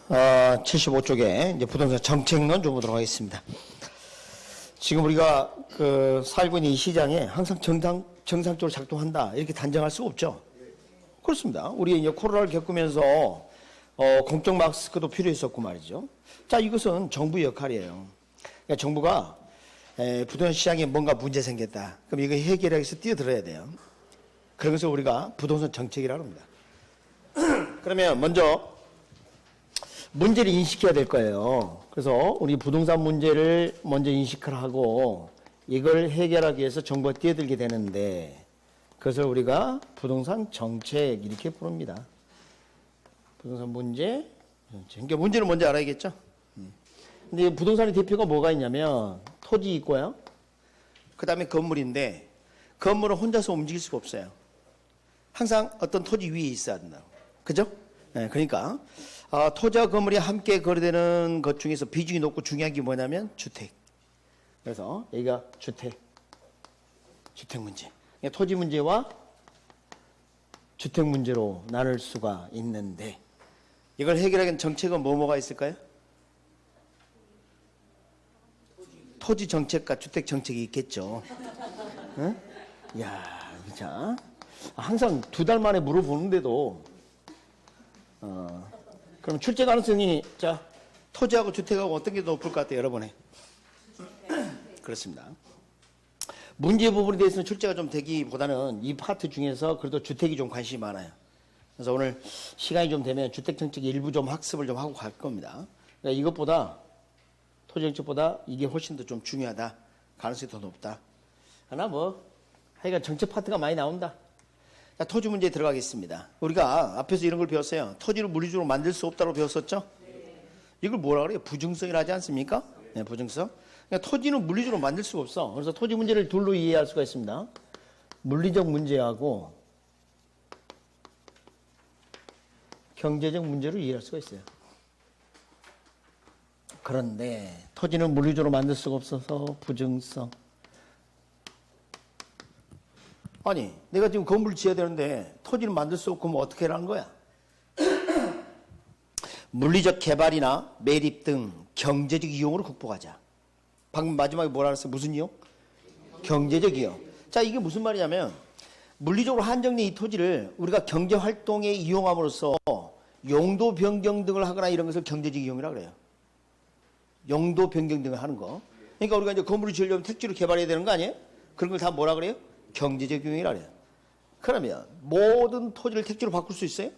75쪽에 이제 부동산 정책론 좀 보도록 하겠습니다. 지금 우리가 살고 있는 이 시장에 항상 정상적으로 작동한다 이렇게 단정할 수가 없죠. 그렇습니다. 우리 이제 코로나를 겪으면서 공적 마스크도 필요했었고 말이죠. 자, 이것은 정부의 역할이에요. 그러니까 정부가 부동산 시장에 뭔가 문제 생겼다. 그럼 이거 해결하기 위해서 뛰어들어야 돼요. 그런 것을 우리가 부동산 정책이라고 합니다. 그러면 먼저 문제를 인식해야 될 거예요. 그래서 우리 부동산 문제를 먼저 인식을 하고 이걸 해결하기 위해서 정부가 뛰어들게 되는데 그것을 우리가 부동산 정책 이렇게 부릅니다. 부동산 문제, 그러니까 문제를 먼저 알아야겠죠. 근데 부동산의 대표가 뭐가 있냐면 토지 있고요. 그 다음에 건물인데 건물은 혼자서 움직일 수가 없어요. 항상 어떤 토지 위에 있어야 된다고. 그죠? 네, 그러니까 토지와 건물이 함께 거래되는 것 중에서 비중이 높고 중요한 게 뭐냐면 주택. 그래서 여기가 주택 문제. 그러니까 토지 문제와 주택 문제로 나눌 수가 있는데 이걸 해결하기 위한 정책은 뭐가 있을까요? 토지 정책과 주택 정책이 있겠죠. 응? 이야, 진짜. 항상 2달 만에 물어보는데도, 그럼 출제 가능성이, 자, 토지하고 주택하고 어떤 게 더 높을 것 같아요, 여러분의? 그렇습니다. 문제 부분에 대해서는 출제가 좀 되기보다는 이 파트 중에서 그래도 주택이 좀 관심이 많아요. 그래서 오늘 시간이 좀 되면 주택 정책 일부 좀 학습을 좀 하고 갈 겁니다. 그러니까 이것보다 토지 정책보다 이게 훨씬 더 좀 중요하다. 가능성이 더 높다. 하나 하여간 정책 파트가 많이 나온다. 자, 토지 문제에 들어가겠습니다. 우리가 앞에서 이런 걸 배웠어요. 토지를 물리적으로 만들 수 없다고 배웠었죠? 이걸 뭐라 그래요? 부증성이라 하지 않습니까? 네, 부증성. 그러니까 토지는 물리적으로 만들 수가 없어. 그래서 토지 문제를 둘로 이해할 수가 있습니다. 물리적 문제하고 경제적 문제로 이해할 수가 있어요. 그런데 토지는 물리적으로 만들 수가 없어서 부증성. 아니, 내가 지금 건물을 지어야 되는데 토지는 만들 수 없고 뭐 어떻게 하라는 거야? 물리적 개발이나 매립 등 경제적 이용으로 극복하자. 방금 마지막에 뭐라 그랬어요? 무슨 이용? 경제적 이용. 자, 이게 무슨 말이냐면 물리적으로 한정된 이 토지를 우리가 경제활동에 이용함으로써 용도 변경 등을 하거나 이런 것을 경제적 이용이라고 그래요. 용도 변경 등을 하는 거. 그러니까 우리가 이제 건물을 지으려면 택지를 개발해야 되는 거 아니에요? 그런 걸 다 뭐라 그래요? 경제적 이용이라 그래요. 그러면 모든 토지를 택지로 바꿀 수 있어요?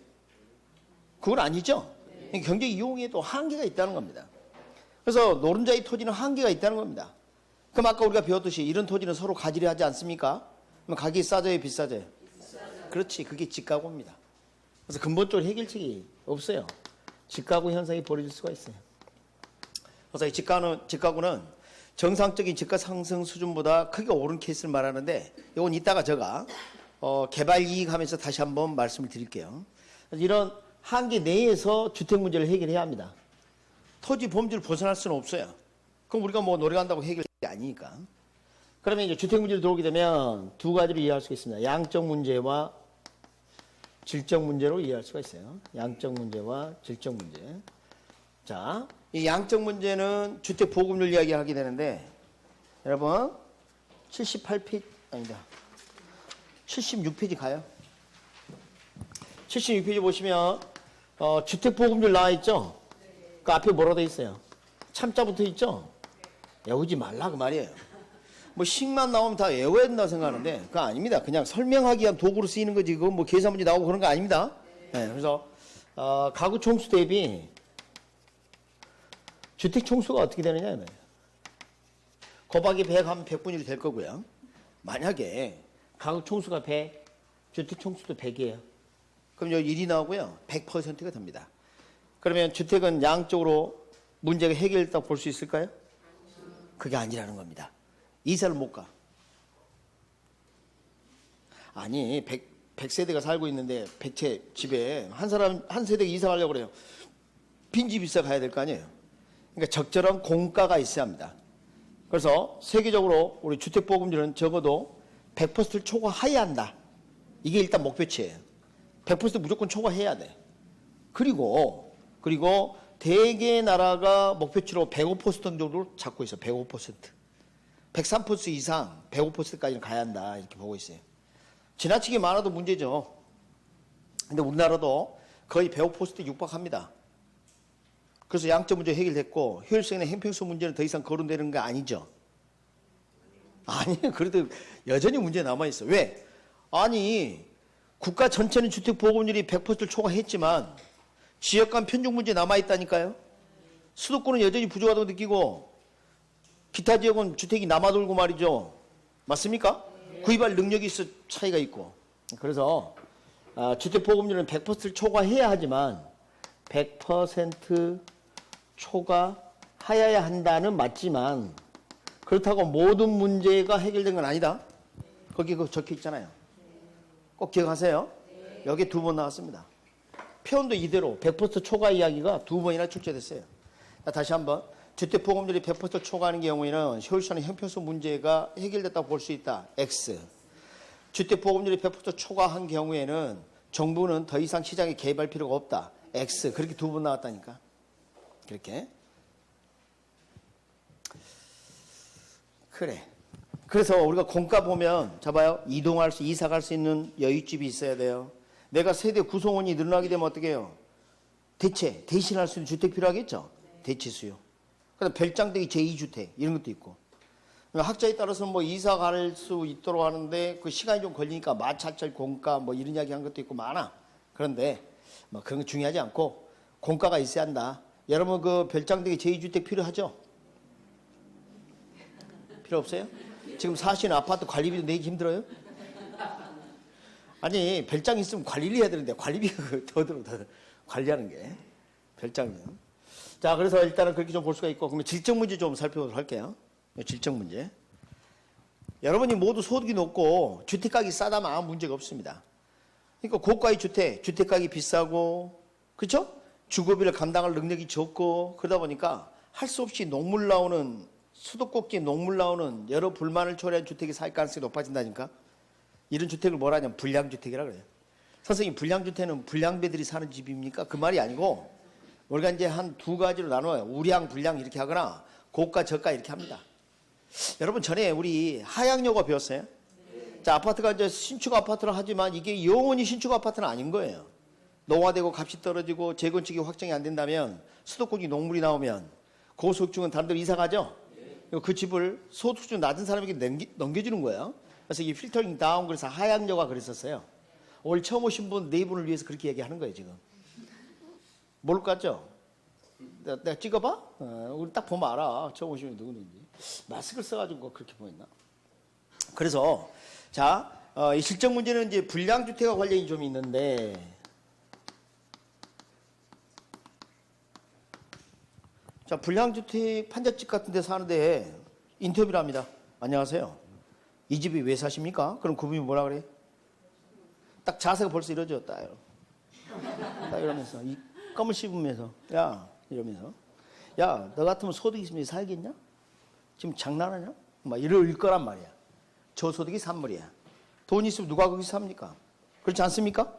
그건 아니죠. 그러니까 경제 이용에도 한계가 있다는 겁니다. 그래서 노른자의 토지는 한계가 있다는 겁니다. 그럼 아까 우리가 배웠듯이 이런 토지는 서로 가지려 하지 않습니까? 그럼 가격이 싸져요, 비싸져요? 그렇지, 그게 집가구입니다. 그래서 근본적으로 해결책이 없어요. 집가구 현상이 벌어질 수가 있어요. 그래서 이 집가구는 정상적인 집가 상승 수준보다 크게 오른 케이스를 말하는데 이건 이따가 제가 개발 이익 하면서 다시 한번 말씀을 드릴게요. 이런 한계 내에서 주택 문제를 해결해야 합니다. 토지 범주를 벗어날 수는 없어요. 그럼 우리가 뭐 노력한다고 해결이 아니니까. 그러면 이제 주택 문제로 들어오게 되면 두 가지로 이해할 수가 있습니다. 양적 문제와 질적 문제로 이해할 수가 있어요. 양적 문제와 질적 문제. 자, 이 양적 문제는 주택 보급률 이야기하게 되는데 여러분 78페이지 아니다. 76페이지 가요. 76페이지 보시면 주택 보급률 나와 있죠? 그 앞에 뭐라고 돼 있어요? 참자 붙어 있죠? 외우지 말라 그 말이에요. 뭐 식만 나오면 다 외워야 된다고 생각하는데 그거 아닙니다. 그냥 설명하기 위한 도구로 쓰이는 거지 그거 뭐 계산 문제 나오고 그런 거 아닙니다. 네, 그래서 가구 총수 대비 주택 총수가 어떻게 되느냐 이거예요. 곱하기 100 하면 100분율이 될 거고요. 만약에 가구 총수가 100, 주택 총수도 100이에요. 그럼 여기 1이 나오고요. 100%가 됩니다. 그러면 주택은 양적으로 문제가 해결됐다고 볼 수 있을까요? 그게 아니라는 겁니다. 이사를 못 가. 아니 100세대가 살고 있는데 100채 집에 한 세대가 이사 가려고 그래요. 빈집 이사 가야 될 거 아니에요. 그러니까 적절한 공가가 있어야 합니다. 그래서 세계적으로 우리 주택보급률은 적어도 100%를 초과해야 한다. 이게 일단 목표치예요. 100% 무조건 초과해야 돼. 그리고 대개 나라가 목표치로 105% 정도로 잡고 있어요. 105%. 103% 이상 105%까지는 가야 한다. 이렇게 보고 있어요. 지나치게 많아도 문제죠. 근데 우리나라도 거의 105% 육박합니다. 그래서 양적 문제 해결됐고 효율성이나 형평성 문제는 더 이상 거론되는 거 아니죠. 아니에요. 그래도 여전히 문제 남아있어. 왜? 아니 국가 전체는 주택 보급률이 100%를 초과했지만 지역 간 편중 문제 남아있다니까요. 수도권은 여전히 부족하다고 느끼고 기타 지역은 주택이 남아돌고 말이죠. 맞습니까? 구입할 능력이 있어 차이가 있고. 그래서 주택 보급률은 100%를 초과해야 하지만 100% 초과하여야 한다는 맞지만 그렇다고 모든 문제가 해결된 건 아니다. 거기 그거 적혀 있잖아요. 꼭 기억하세요. 여기 2번 나왔습니다. 표현도 이대로 100% 초과 이야기가 2번이나 출제됐어요. 다시 한번 주택 보급률이 100% 초과하는 경우에는 효율성의 형평성 문제가 해결됐다고 볼 수 있다. X. 주택 보급률이 100% 초과한 경우에는 정부는 더 이상 시장에 개입할 필요가 없다. X. 그렇게 2번 나왔다니까. 그렇게. 그래. 그래서 우리가 공가 보면 잡아요. 이동할 수, 이사 갈 수 있는 여윳집이 있어야 돼요. 내가 세대 구성원이 늘어나게 되면 어떻게 해요? 대신할 수 있는 주택 필요하겠죠? 대체 수요. 그다음 별장대기 제2주택 이런 것도 있고. 학자에 따라서는 뭐 이사 갈 수 있도록 하는데 그 시간이 좀 걸리니까 마찰절 공가 뭐 이런 이야기 한 것도 있고 많아. 그런데 뭐 그런 거 중요하지 않고 공가가 있어야 한다. 여러분 그 별장대기 제2주택 필요하죠? 필요 없어요? 지금 사시는 아파트 관리비도 내기 힘들어요? 아니 별장 있으면 관리를 해야 되는데 관리비가 더 들어 관리하는 게 별장이면. 자 그래서 일단은 그렇게 좀 볼 수가 있고 그러면 질적 문제 좀 살펴보도록 할게요. 질적 문제. 여러분이 모두 소득이 높고 주택가격이 싸다면 아무 문제가 없습니다. 그러니까 고가의 주택가격이 비싸고 그렇죠? 주거비를 감당할 능력이 적고 그러다 보니까 할 수 없이 녹물 나오는 수도꼭지에 녹물 나오는 여러 불만을 초래한 주택이 살 가능성이 높아진다니까. 이런 주택을 뭐라 하냐면 불량주택이라 그래요. 선생님 불량주택은 불량배들이 사는 집입니까? 그 말이 아니고 우리가 이제 한 2가지로 나눠요. 우량, 불량 이렇게 하거나 고가, 저가 이렇게 합니다. 여러분 전에 우리 하향여고 배웠어요? 자 아파트가 이제 신축 아파트를 하지만 이게 영원히 신축 아파트는 아닌 거예요. 노화되고 값이 떨어지고 재건축이 확정이 안 된다면 수도꼭지 녹물이 나오면 고소득층은 다른 데로 이사 가죠? 그 집을 소득수준 낮은 사람에게 넘겨주는 거예요. 그래서 이게 필터링 다운 그래서 하향여가 그랬었어요. 오늘 처음 오신 분 4분을 위해서 그렇게 얘기하는 거예요 지금. 모를 것 같죠? 내가 찍어봐? 우리 딱 보면 알아. 처음 오시면 누구인지. 마스크를 써가지고 그렇게 보였나? 그래서 자, 이 실적 문제는 이제 불량주택과 관련이 좀 있는데 자, 불량주택 판잣집 같은 데 사는데 인터뷰를 합니다. 안녕하세요. 이 집이 왜 사십니까? 그럼 그분이 뭐라 그래? 딱 자세가 벌써 이러죠. 딱 이러면서 이 껌을 씹으면서 야 이러면서 야 너 같으면 소득 있으면 살겠냐? 지금 장난하냐? 막 이럴 거란 말이야. 저소득이 산물이야. 돈 있으면 누가 거기서 삽니까? 그렇지 않습니까?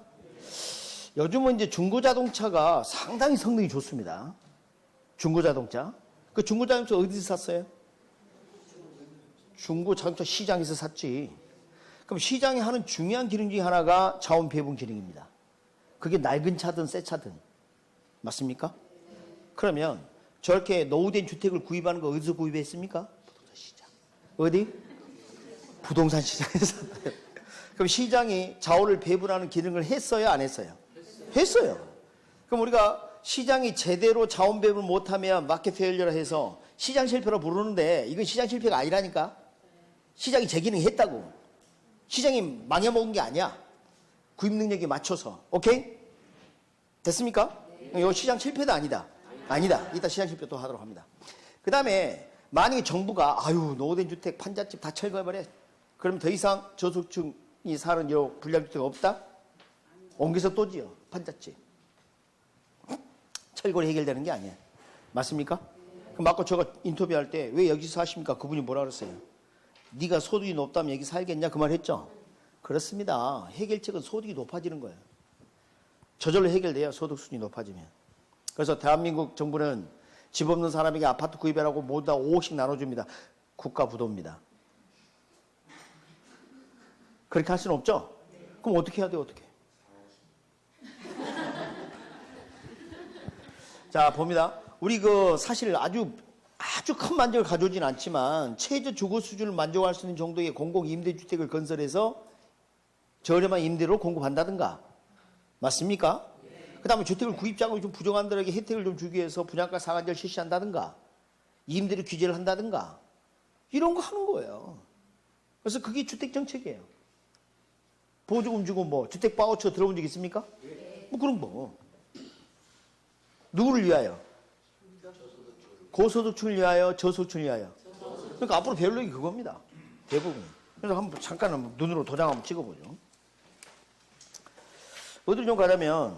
요즘은 이제 중고자동차가 상당히 성능이 좋습니다. 중고자동차. 그 중고자동차 어디서 샀어요? 중고자동차 시장에서 샀지. 그럼 시장이 하는 중요한 기능 중에 하나가 자원 배분 기능입니다. 그게 낡은 차든 새 차든. 맞습니까? 그러면 저렇게 노후된 주택을 구입하는 거 어디서 구입했습니까? 부동산 시장. 어디? 부동산 시장에서 샀어요. 그럼 시장이 자원을 배분하는 기능을 했어요? 안 했어요? 했어요. 그럼 우리가 시장이 제대로 자원 배분 못하면 마켓 페일리어라 해서 시장 실패로 부르는데 이건 시장 실패가 아니라니까. 시장이 제 기능 했다고. 시장이 망해먹은 게 아니야. 구입 능력에 맞춰서. 오케이? 됐습니까? 이거 시장 실패도 아니다. 아니다. 이따 시장 실패 또 하도록 합니다. 그 다음에 만약에 정부가 아유 노후된 주택 판잣집 다 철거해버려. 그럼 더 이상 저소득층이 사는 이 불량주택 없다? 옮겨서 또 지어. 판잣집. 철거로 해결되는 게 아니야. 맞습니까? 그럼 아까 제가 인터뷰할 때 왜 여기서 사십니까? 그분이 뭐라 그랬어요? 네가 소득이 높다면 여기 살겠냐? 그 말 했죠? 그렇습니다. 해결책은 소득이 높아지는 거예요. 저절로 해결돼요. 소득 수준이 높아지면. 그래서 대한민국 정부는 집 없는 사람에게 아파트 구입하라고 모두 다 5억씩 나눠줍니다. 국가 부도입니다. 그렇게 할 수는 없죠? 그럼 어떻게 해야 돼요? 어떻게? 자, 봅니다. 우리 사실 아주 큰 만족을 가져오진 않지만 최저 주거 수준을 만족할 수 있는 정도의 공공 임대주택을 건설해서 저렴한 임대로 공급한다든가. 맞습니까? 그 다음에 주택을 구입 자금이 좀 부족한들에게 혜택을 좀 주기 위해서 분양가 상한제를 실시한다든가. 임대료 규제를 한다든가. 이런 거 하는 거예요. 그래서 그게 주택정책이에요. 보조금 주고 뭐 주택 바우처 들어본 적 있습니까? 뭐 그런 거. 누구를 위하여? 고소득층을 위하여, 저소득층을 위하여. 그러니까 앞으로 배울 얘기 그겁니다. 대부분. 그래서 한번 잠깐 눈으로 도장 한번 찍어보죠. 어디로 좀 가자면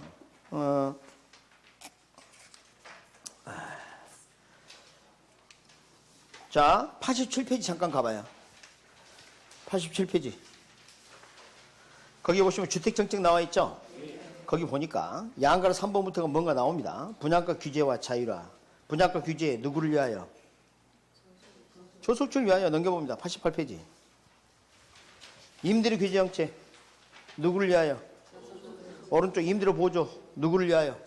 자, 87페이지 잠깐 가봐요. 87페이지. 거기 보시면 주택정책 나와 있죠? 거기 보니까 양가로 3번부터가 뭔가 나옵니다. 분양가 규제와 자율화. 분양가 규제 누구를 위하여? 저소득층을 위하여. 넘겨봅니다. 88페이지. 임대료 규제 정책 누구를 위하여? 오른쪽 임대료 보조 누구를 위하여?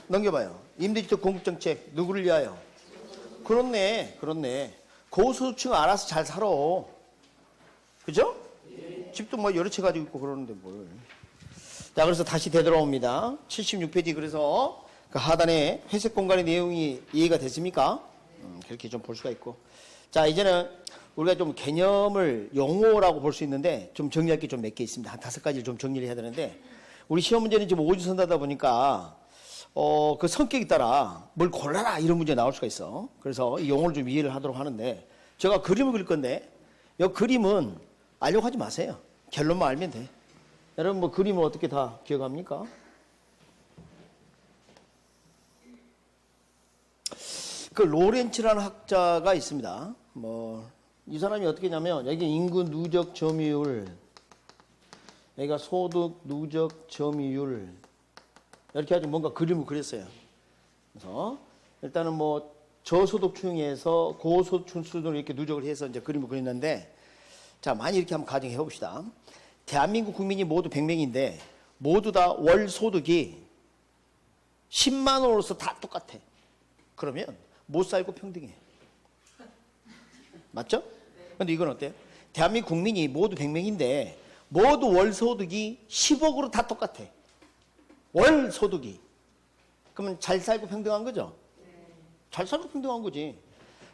넘겨봐요. 임대주택 공급정책 누구를 위하여? 그렇네. 고소득층 알아서 잘 살아. 그죠? 집도 뭐 여러 채 가지고 있고 그러는데 뭘. 자, 그래서 다시 되돌아옵니다. 76페이지. 그래서 그 하단에 회색 공간의 내용이 이해가 됐습니까? 그렇게 좀 볼 수가 있고. 자, 이제는 우리가 좀 개념을 용어라고 볼 수 있는데 좀 정리할 게 좀 몇 개 있습니다. 한 5가지를 좀 정리를 해야 되는데 우리 시험 문제는 지금 오주선다다 보니까 그 성격에 따라 뭘 골라라 이런 문제 나올 수가 있어. 그래서 이 용어를 좀 이해를 하도록 하는데 제가 그림을 그릴 건데 이 그림은 알려고 하지 마세요. 결론만 알면 돼. 여러분 뭐 그림을 어떻게 다 기억합니까? 그 로렌츠라는 학자가 있습니다. 이 사람이 어떻게 했냐면 여기 인구 누적 점유율, 여기가 소득 누적 점유율 이렇게 아주 뭔가 그림을 그렸어요. 그래서 일단은 뭐 저소득층에서 고소득층 수준으로 이렇게 누적을 해서 이제 그림을 그렸는데 자, 많이 이렇게 한번 가정해 봅시다. 대한민국 국민이 모두 100명인데 모두 다 월 소득이 10만 원으로서 다 똑같아. 그러면 못 살고 평등해. 맞죠? 근데 이건 어때요? 대한민국 국민이 모두 100명인데 모두 월 소득이 10억으로 다 똑같아. 월 소득이. 그러면 잘 살고 평등한 거죠? 잘 살고 평등한 거지.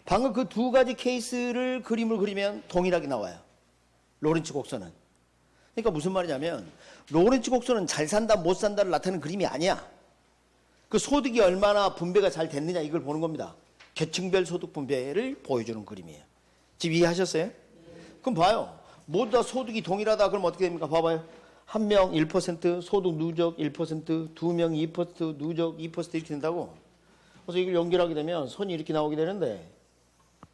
방금 그 두 가지 케이스를 그림을 그리면 동일하게 나와요. 로렌츠 곡선은. 그러니까 무슨 말이냐면 로렌츠 곡선은 잘 산다 못 산다를 나타내는 그림이 아니야. 그 소득이 얼마나 분배가 잘 됐느냐 이걸 보는 겁니다. 계층별 소득 분배를 보여주는 그림이에요. 지금 이해하셨어요? 그럼 봐요. 모두 다 소득이 동일하다 그러면 어떻게 됩니까? 봐봐요. 한 명 1%, 소득 누적 1%, 두 명 2%, 누적 2% 이렇게 된다고. 그래서 이걸 연결하게 되면 선이 이렇게 나오게 되는데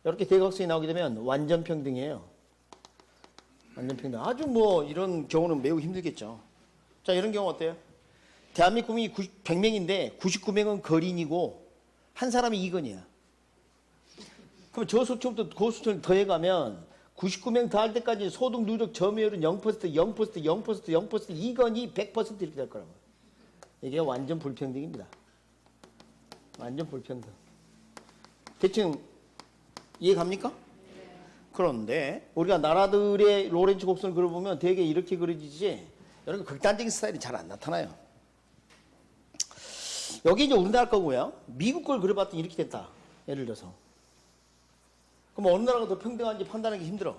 이렇게 대각선이 나오게 되면 완전 평등이에요. 완전 평등. 아주 뭐 이런 경우는 매우 힘들겠죠. 자, 이런 경우 어때요? 대한민국 국민이 100명인데 99명은 거린이고 한 사람이 2건이야. 그럼 저소득층부터 고소득층을 더해가면 99명 다 할 때까지 소득 누적 점유율은 0%, 0%, 0%, 0%, 2건이 100% 이렇게 될 거라고. 이게 완전 불평등입니다. 완전 불평등. 대충 이해 갑니까? 그런데 우리가 나라들의 로렌츠 곡선을 그려보면 되게 이렇게 그려지지 여러분 극단적인 스타일이 잘 안 나타나요. 여기 이제 우리나라 거고요. 미국 걸 그려봤더니 이렇게 됐다. 예를 들어서. 그럼 어느 나라가 더 평등한지 판단하기 힘들어.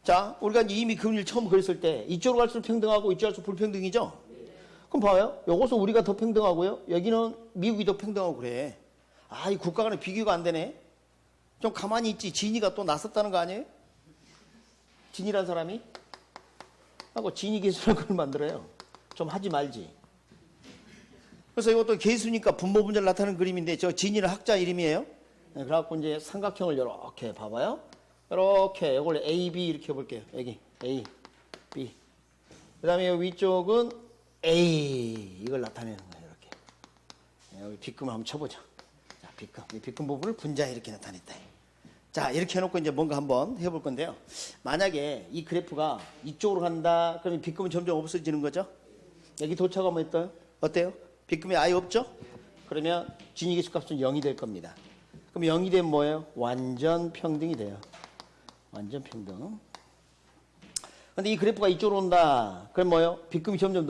자, 우리가 이미 금리를 처음 그렸을 때 이쪽으로 갈수록 평등하고 이쪽으로 갈수록 불평등이죠? 그럼 봐요. 요것은 우리가 더 평등하고요. 여기는 미국이 더 평등하고 그래. 아, 이 국가 간에 비교가 안 되네. 좀 가만히 있지. 진이가 또 나섰다는 거 아니에요? 진이란 사람이? 하고 진이 계수라는 걸 만들어요. 좀 하지 말지. 그래서 이것도 계수니까 분모 분자를 나타내는 그림인데 저 진이는 학자 이름이에요. 네, 그래갖고 이제 삼각형을 이렇게 봐봐요. 이렇게 이걸 A, B 이렇게 해볼게요. 여기 A, B. 그 다음에 위쪽은 A 이걸 나타내는 거예요. 이렇게. 여기 빗금을 한번 쳐보자. 자, 빗금. 이 빗금 부분을 분자에 이렇게 나타냈다. 자, 이렇게 해놓고 이제 뭔가 한번 해볼 건데요. 만약에 이 그래프가 이쪽으로 간다, 그러면 빗금은 점점 없어지는 거죠? 여기 도착하면 어때요? 빗금이 아예 없죠? 그러면 진위계수 값은 0이 될 겁니다. 그럼 0이 되면 뭐예요? 완전 평등이 돼요. 완전 평등. 근데 이 그래프가 이쪽으로 온다. 그럼 뭐예요? 빗금이 점점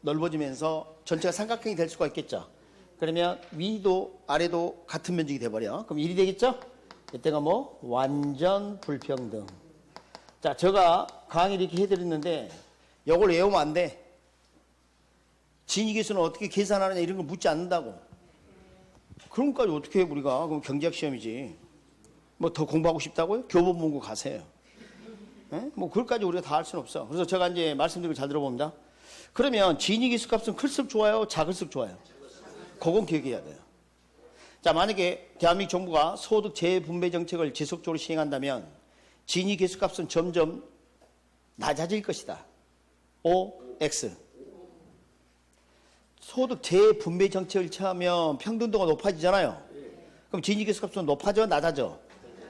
넓어지면서 전체가 삼각형이 될 수가 있겠죠. 그러면 위도 아래도 같은 면적이 돼버려. 그럼 1이 되겠죠? 이때가 뭐? 완전 불평등. 자, 제가 강의 이렇게 해드렸는데 이걸 외우면 안 돼. 진위계수는 어떻게 계산하느냐 이런 걸 묻지 않는다고. 그런 것까지 어떻게 해 우리가. 그럼 경제학 시험이지. 뭐 더 공부하고 싶다고요? 교보문고 가세요. 에? 뭐 그것까지 우리가 다 할 수는 없어. 그래서 제가 이제 말씀드린 걸 잘 들어봅니다. 그러면 진위계수 값은 클수록 좋아요? 작을수록 좋아요? 그건 기억해야 돼요. 자, 만약에 대한민국 정부가 소득 재분배 정책을 지속적으로 시행한다면 진위계수 값은 점점 낮아질 것이다. O, X. 소득 재분배 정책을 취하면 평등도가 높아지잖아요. 그럼 진위계수 값은 높아져? 낮아져?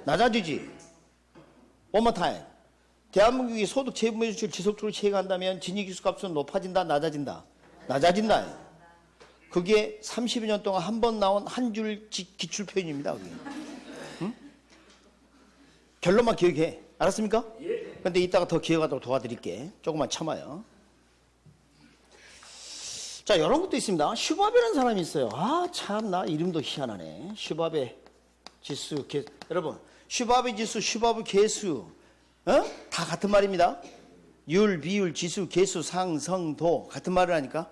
낮아지지. One more time. 대한민국이 소득 재분배 정책을 지속적으로 시행한다면 진위계수 값은 높아진다? 낮아진다? 낮아진다. 그게 30여 년 동안 한 번 나온 한 줄 기출 표현입니다. 그게. 응? 결론만 기억해. 알았습니까? 근데 이따가 더 기억하도록 도와드릴게. 조금만 참아요. 자, 이런 것도 있습니다. 슈바베라는 사람이 있어요. 아, 참나 이름도 희한하네. 슈바베 지수, 여러분, 슈바베 지수, 슈바베 계수, 다 같은 말입니다. 율, 비율, 지수, 계수, 상, 성, 도 같은 말을 하니까.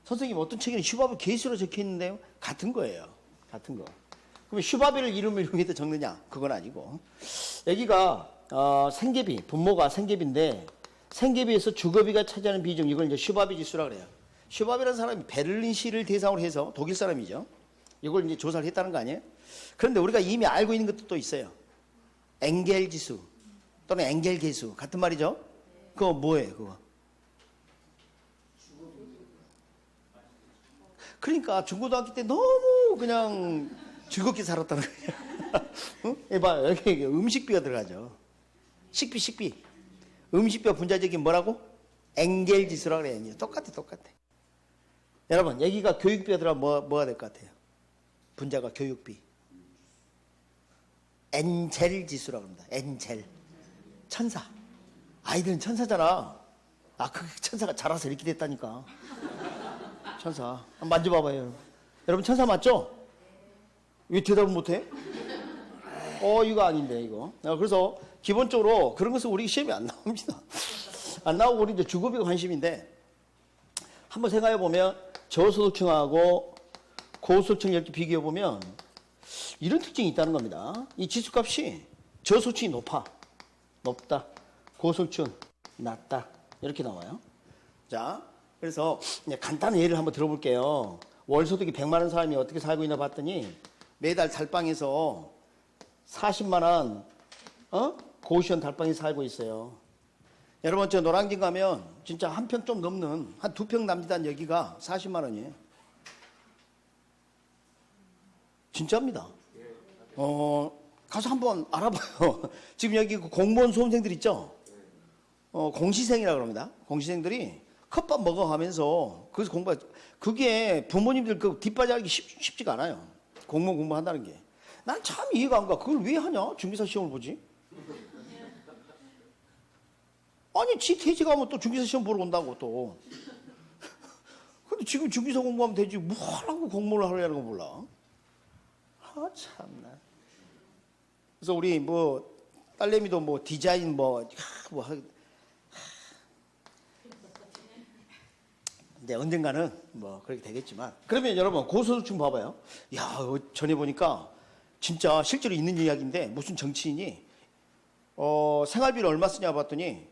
선생님 어떤 책에는 슈바베 계수로 적혀 있는데요. 같은 거예요. 같은 거. 그러면 슈바베를 이름을 이용해서 적느냐? 그건 아니고. 여기가 생계비, 분모가 생계비인데 생계비에서 주거비가 차지하는 비중, 이걸 이제 슈바베 지수라고 그래요. 슈바베라는 사람이 베를린시를 대상으로 해서 독일 사람이죠. 이걸 이제 조사를 했다는 거 아니에요? 그런데 우리가 이미 알고 있는 것도 또 있어요. 엥겔 지수 또는 엥겔 계수 같은 말이죠. 그거 뭐예요, 그거? 그러니까 중고등학교 때 너무 그냥 즐겁게 살았다는 거예요. 응? 이봐, 여기 음식비가 들어가죠. 식비. 음식비와 분자적인 뭐라고? 엥겔 지수라고 그래요. 똑같아. 여러분, 여기가 교육비가 들어가면 뭐가 될 것 같아요? 분자가 교육비. 엔젤 지수라고 합니다. 엔젤. 천사. 아이들은 천사잖아. 아, 그 천사가 자라서 이렇게 됐다니까. 천사. 한번 만져봐봐요. 여러분, 천사 맞죠? 왜 대답을 못해? 이거 아닌데, 이거. 그래서 기본적으로 그런 것은 우리 시험에 안 나옵니다. 안 나오고 우리 이제 주거비가 관심인데, 한번 생각해 보면 저소득층하고 고소득층 이렇게 비교해 보면 이런 특징이 있다는 겁니다. 이 지수값이 저소득층이 높다. 고소득층 낮다. 이렇게 나와요. 자, 그래서 이제 간단한 예를 한번 들어볼게요. 월소득이 100만 원 사람이 어떻게 살고 있나 봤더니 매달 달방에서 40만 원 고시원 달방에 살고 있어요. 여러분, 저 노량진 가면 진짜 한 평 좀 넘는 한 2평 남짓한 여기가 40만 원이에요. 진짜입니다. 가서 한번 알아봐요. 지금 여기 공무원 수험생들 있죠? 공시생이라고 합니다. 공시생들이 컵밥 먹어가면서 거기서 그게 부모님들 그 뒷바라지 쉽지가 않아요. 공무원 공부한다는 게. 난 참 이해가 안 가. 그걸 왜 하냐? 중개사 시험을 보지? 아니, 지 퇴직하면 또 중개사 시험 보러 온다고 또. 근데 지금 중개사 공부하면 되지. 뭐 하라고 공부를 하려는 거 몰라. 아, 참나. 그래서 우리 딸내미도 디자인 근데 언젠가는 그렇게 되겠지만. 그러면 여러분, 고소득층 봐봐요. 야, 전에 보니까 진짜 실제로 있는 이야기인데 무슨 정치인이 생활비를 얼마 쓰냐 봤더니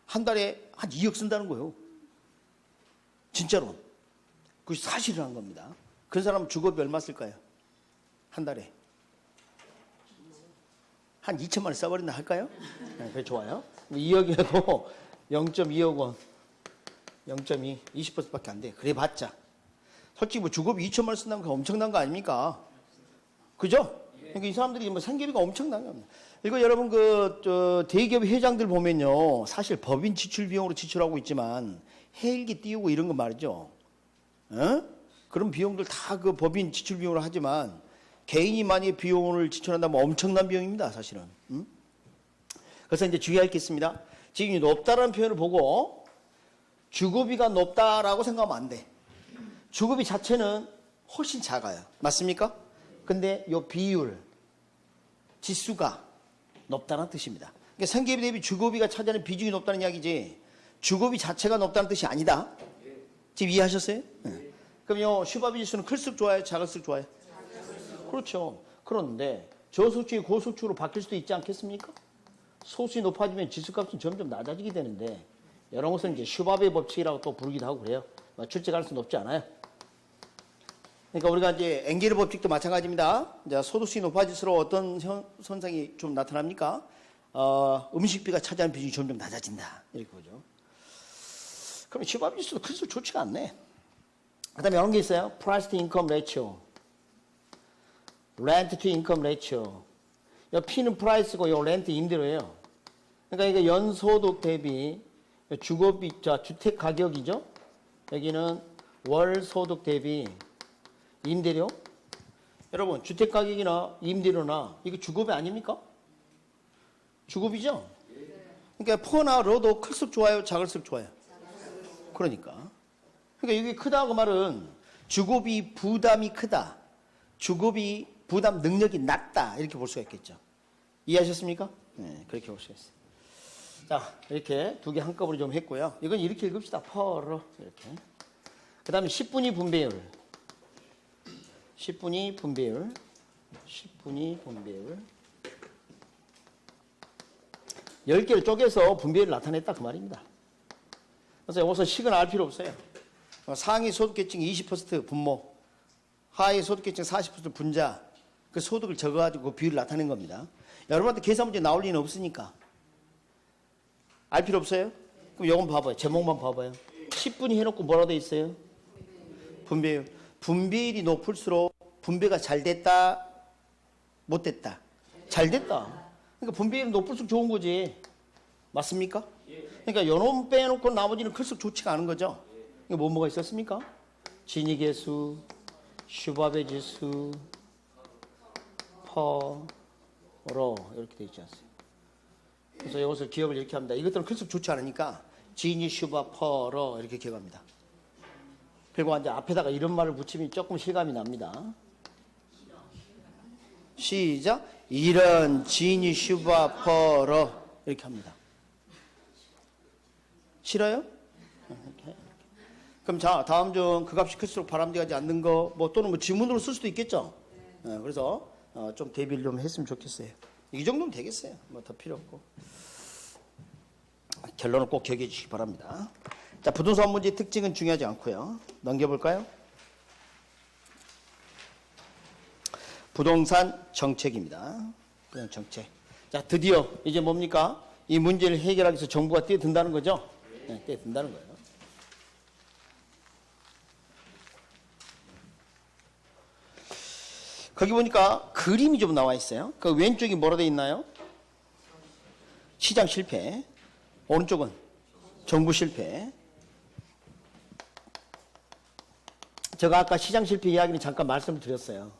한 달에 한 2억 쓴다는 거예요. 진짜로. 그게 사실이라는 겁니다. 그런 사람은 주거비 얼마 쓸까요? 한 달에. 한 2천만 원 써버린다 할까요? 네, 그래 좋아요. 2억이라도 0.2억 원. 0.2, 20%밖에 안 돼. 그래 봤자. 솔직히 뭐 주급이 2천만 원 쓴다는 거 엄청난 거 아닙니까? 그죠? 그러니까 이 사람들이 뭐 생계비가 엄청난 겁니다. 이거 여러분 대기업 회장들 보면요, 사실 법인 지출 비용으로 지출하고 있지만 해일기 띄우고 이런 거 말이죠. 그런 비용들 다 그 법인 지출 비용으로 하지만 개인이 만약에 비용을 지출한다면 엄청난 비용입니다, 사실은. 그래서 이제 주의할 게 있습니다. 지금 이 높다라는 표현을 보고 주급비가 높다라고 생각하면 안 돼. 주급비 자체는 훨씬 작아요. 맞습니까? 근데 요 비율, 지수가 높다는 뜻입니다. 그러니까 생계비 대비 주급비가 차지하는 비중이 높다는 이야기지 주급비 자체가 높다는 뜻이 아니다. 지금 이해하셨어요? 네. 그럼 요 슈바비 지수는 클수록 좋아요? 작을수록 좋아요? 그렇죠. 그런데 저소득이 고소득으로 바뀔 수도 있지 않겠습니까? 소수이 높아지면 지수값은 점점 낮아지게 되는데 이런 것은 이제 슈바베 법칙이라고 또 부르기도 하고 그래요. 맞출지 가능성이 높지 않아요. 그러니까 우리가 이제 엥게르 법칙도 마찬가지입니다. 이제 소득이 높아질수록 어떤 현상이 좀 나타납니까? 음식비가 차지하는 비중이 점점 낮아진다. 이렇게 보죠. 그럼 슈바베 지수도 클수록 좋지가 않네. 그 다음에 이런 게 있어요. Price to Income Ratio, Rent to Income Ratio. 이 P는 프라이스고 이 렌트 임대료예요. 그러니까 이게 연소득 대비 주거비, 주택 가격이죠. 여기는 월 소득 대비 임대료. 여러분 주택 가격이나 임대료나 이거 주거비 아닙니까? 주거비죠. 그러니까 포나 로도 클수록 좋아요, 작을수록 좋아요. 그러니까 이게 크다 그 말은 주거비 부담이 크다, 주거비 부담 능력이 낮다 이렇게 볼 수가 있겠죠. 이해하셨습니까? 네, 그렇게 볼 수가 있어요. 자, 이렇게 두 개 한꺼번에 좀 했고요. 이건 이렇게 읽읍시다. 퍼러 이렇게. 그 다음에 10분위 분배율. 10분위 분배율. 10분위 분배율. 10개를 쪼개서 분배율을 나타냈다 그 말입니다. 그래서 여기서 식은 알 필요 없어요. 상위 소득계층 20% 분모, 하위 소득계층 40% 분자, 그 소득을 적어가지고 그 비율을 나타낸 겁니다. 여러분한테 계산 문제 나올 리는 없으니까. 알 필요 없어요? 그럼 이건 봐봐요. 제목만 봐봐요. 10분위 해놓고 뭐라고 돼 있어요? 분배율. 분배율이 높을수록 분배가 잘 됐다, 못 됐다? 잘 됐다. 그러니까 분배율이 높을수록 좋은 거지. 맞습니까? 그러니까 요놈 빼놓고 나머지는 클수록 좋지가 않은 거죠. 이거 뭐가 있었습니까? 지니계수, 슈바베 지수, 퍼러 이렇게 되어 있지 않습니까? 그래서 이것을 기억을 이렇게 합니다. 이것들은 클수록 좋지 않으니까 지니, 슈바, 퍼러 이렇게 기억합니다. 그리고 이제 앞에다가 이런 말을 붙이면 조금 실감이 납니다. 시작. 이런 지니, 슈바, 퍼러 이렇게 합니다. 싫어요? 이렇게. 그럼 자, 다음 중 그 값이 클수록 바람직하지 않는 거, 뭐 또는 뭐 지문으로 쓸 수도 있겠죠. 그래서 좀 대비를 좀 했으면 좋겠어요. 이 정도면 되겠어요. 뭐 더 필요 없고. 결론을 꼭 기억해 주시기 바랍니다. 자, 부동산 문제의 특징은 중요하지 않고요. 넘겨볼까요? 부동산 정책입니다. 부동산 정책. 자, 드디어 이제 뭡니까? 이 문제를 해결하기 위해서 정부가 뛰어든다는 거죠? 네, 뛰어든다는 거예요. 거기 보니까 그림이 좀 나와 있어요. 그 왼쪽이 뭐라 되어 있나요? 시장 실패. 오른쪽은 정부 실패. 제가 아까 시장 실패 이야기는 잠깐 말씀을 드렸어요.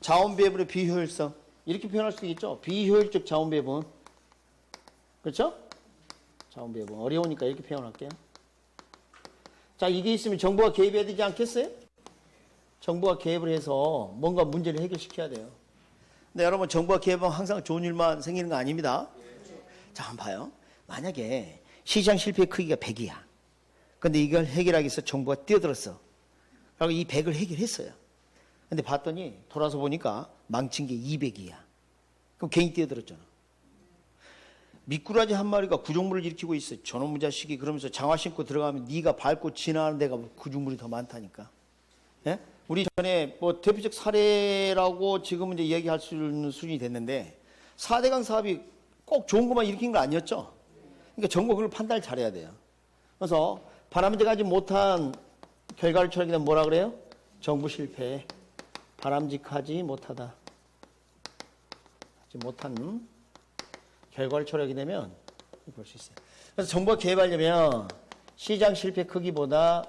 자원 배분의 비효율성. 이렇게 표현할 수 있겠죠? 비효율적 자원 배분. 그렇죠? 자원 배분. 어려우니까 이렇게 표현할게요. 자, 이게 있으면 정부가 개입해야 되지 않겠어요? 정부가 개입을 해서 뭔가 문제를 해결시켜야 돼요. 근데 여러분, 정부가 개입하면 항상 좋은 일만 생기는 거 아닙니다. 자, 한번 봐요. 만약에 시장 실패의 크기가 100이야. 근데 이걸 해결하기 위해서 정부가 뛰어들었어. 그리고 이 100을 해결했어요. 근데 봤더니 돌아서 보니까 망친 게 200이야. 그럼 괜히 뛰어들었잖아. 미꾸라지 한 마리가 구조물을 일으키고 있어. 저놈의 자식이. 그러면서 장화 신고 들어가면 네가 밟고 지나가는 데가 구조물이 더 많다니까. 예? 우리 전에 뭐 대표적 사례라고 지금은 이제 얘기할 수 있는 수준이 됐는데 4대강 사업이 꼭 좋은 것만 일으킨 건 아니었죠. 그러니까 정부가 그걸 판단을 잘해야 돼요. 그래서 바람직하지 못한 결과를 초래하게 되면 뭐라 그래요? 정부 실패. 바람직하지 못하다. 하지 못한 결과를 초래하게 되면 볼 수 있어요. 그래서 정부가 개입하려면 시장 실패 크기보다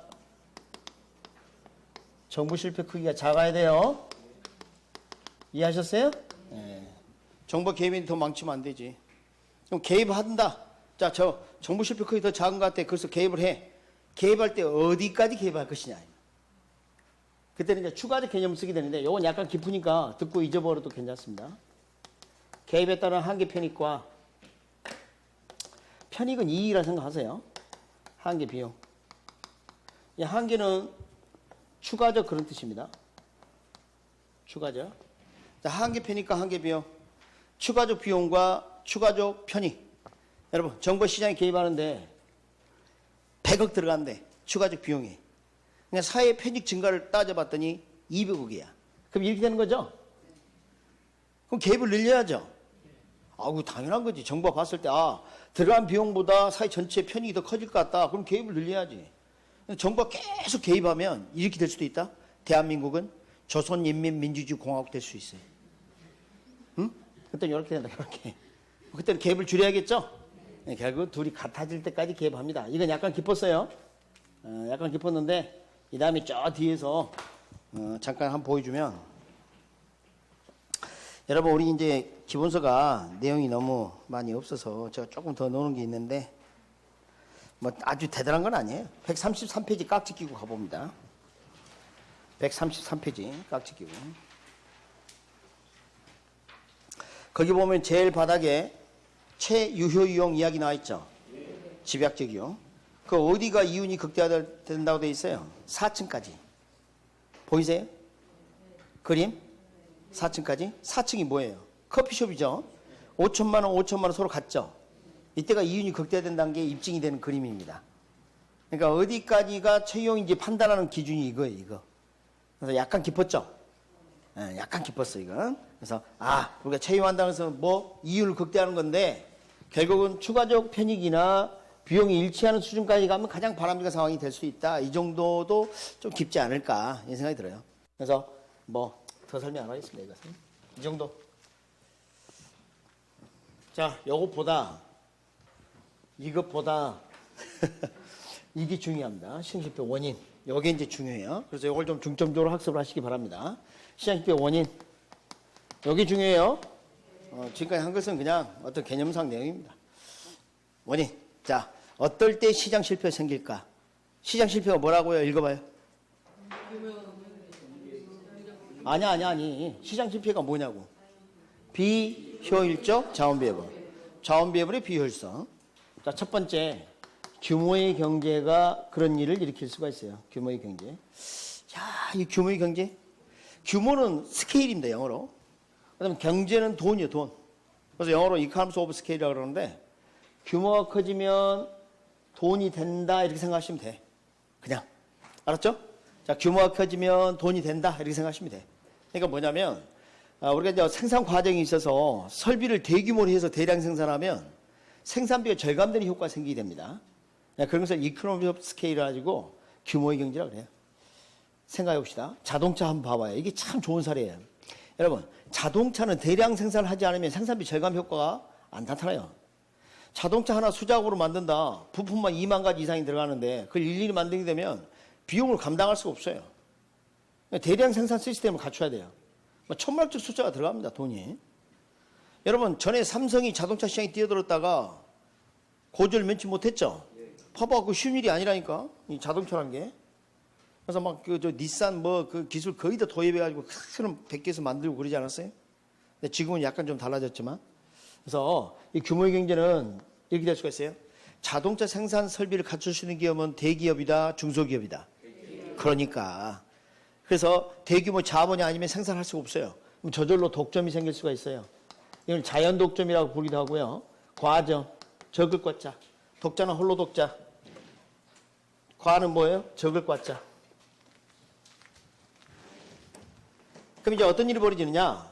정부 실패 크기가 작아야 돼요. 이해하셨어요? 네. 정부 개입이 더 망치면 안 되지. 그럼 개입한다. 자, 저 정부 실패 크기 더 작은 것 같아. 그래서 개입을 해. 개입할 때 어디까지 개입할 것이냐. 그때는 이제 추가적 개념을 쓰게 되는데 이건 약간 깊으니까 듣고 잊어버려도 괜찮습니다. 개입에 따른 한계 편익과 편익은 이익이라 생각하세요. 한계 비용. 이 한계는 추가적 그런 뜻입니다. 추가적. 자, 한계 편익과 한계 비용. 추가적 비용과 추가적 편익. 여러분, 정부 시장에 개입하는데 100억 들어간대. 추가적 비용이. 그냥 사회 편익 증가를 따져봤더니 200억이야. 그럼 이렇게 되는 거죠? 그럼 개입을 늘려야죠. 아우, 당연한 거지. 정부가 봤을 때, 들어간 비용보다 사회 전체 편익이 더 커질 것 같다. 그럼 개입을 늘려야지. 정부가 계속 개입하면 이렇게 될 수도 있다. 대한민국은 조선인민민주주의공화국 될 수 있어요. 응? 그때는 이렇게 된다, 이렇게. 그때는 개입을 줄여야겠죠? 네, 결국 둘이 같아질 때까지 개입합니다. 이건 약간 깊었어요. 약간 깊었는데, 이 다음에 저 뒤에서 잠깐 한번 보여주면, 여러분, 우리 이제 기본서가 내용이 너무 많이 없어서 제가 조금 더 넣는 게 있는데, 뭐 아주 대단한 건 아니에요. 133페이지 깍지 끼고 가봅니다. 133페이지 깍지 끼고. 거기 보면 제일 바닥에 최유효이용 이야기 나와 있죠. 집약적 이용. 그 어디가 이윤이 극대화된다고 되어 있어요? 4층까지. 보이세요? 그림? 4층까지? 4층이 뭐예요? 커피숍이죠. 5천만 원, 5천만 원 서로 같죠. 이때가 이윤이 극대화된다는 게 입증이 되는 그림입니다. 그러니까 어디까지가 최유용인지 판단하는 기준이 이거예요, 이거. 그래서 약간 깊었죠? 네, 약간 깊었어, 이건. 그래서, 우리가 채용한다고 해서 뭐, 이윤을 극대화하는 건데, 결국은 추가적 편익이나 비용이 일치하는 수준까지 가면 가장 바람직한 상황이 될 수 있다. 이 정도도 좀 깊지 않을까, 이 생각이 들어요. 그래서, 뭐, 더 설명 안 하겠습니다, 이것은. 이 정도. 자, 이것보다, 이게 중요합니다. 시장실패 원인. 이게 이제 중요해요. 그래서 이걸 좀 중점적으로 학습을 하시기 바랍니다. 시장실패 원인. 여기 중요해요. 지금까지 한 것은 그냥 어떤 개념상 내용입니다. 원인. 자, 어떨 때 시장 실패가 생길까? 시장 실패가 뭐라고요? 읽어봐요. 아니. 시장 실패가 뭐냐고. 비효율적 자원비해법. 자원비해법의 비효율성. 자, 첫 번째. 규모의 경제가 그런 일을 일으킬 수가 있어요. 규모의 경제. 야, 이 규모의 경제. 규모는 스케일입니다, 영어로. 그다음에 경제는 돈이에요, 돈. 그래서 영어로 economies of scale이라고 그러는데, 규모가 커지면 돈이 된다, 이렇게 생각하시면 돼. 그냥. 알았죠? 자, 규모가 커지면 돈이 된다, 이렇게 생각하시면 돼. 그러니까 뭐냐면, 우리가 이제 생산 과정이 있어서 설비를 대규모로 해서 대량 생산하면 생산비가 절감되는 효과가 생기게 됩니다. 그런 것을 economies of scale이라 가지고 규모의 경제라고 그래요. 생각해 봅시다. 자동차 한번 봐봐요. 이게 참 좋은 사례예요. 여러분, 자동차는 대량 생산을 하지 않으면 생산비 절감 효과가 안 나타나요. 자동차 하나 수작업으로 만든다. 부품만 2만 가지 이상이 들어가는데 그걸 일일이 만들게 되면 비용을 감당할 수가 없어요. 대량 생산 시스템을 갖춰야 돼요. 천만억짜리 숫자가 들어갑니다, 돈이. 여러분, 전에 삼성이 자동차 시장에 뛰어들었다가 고지를 면치 못했죠? 봐봐, 그 쉬운 일이 아니라니까, 이 자동차라는 게. 그래서 막 닛산 그 기술 거의 다 도입해가지고 큰 100개에서 만들고 그러지 않았어요? 근데 지금은 약간 좀 달라졌지만. 그래서 이 규모의 경제는 이렇게 될 수가 있어요. 자동차 생산 설비를 갖출 수 있는 기업은 대기업이다, 중소기업이다. 그러니까. 그래서 대규모 자본이 아니면 생산할 수가 없어요. 그럼 저절로 독점이 생길 수가 있어요. 이걸 자연 독점이라고 부르기도 하고요. 과정, 적을 꽉자. 독자는 홀로 독자. 과는 뭐예요? 적을 꽉자. 그럼 이제 어떤 일이 벌어지느냐?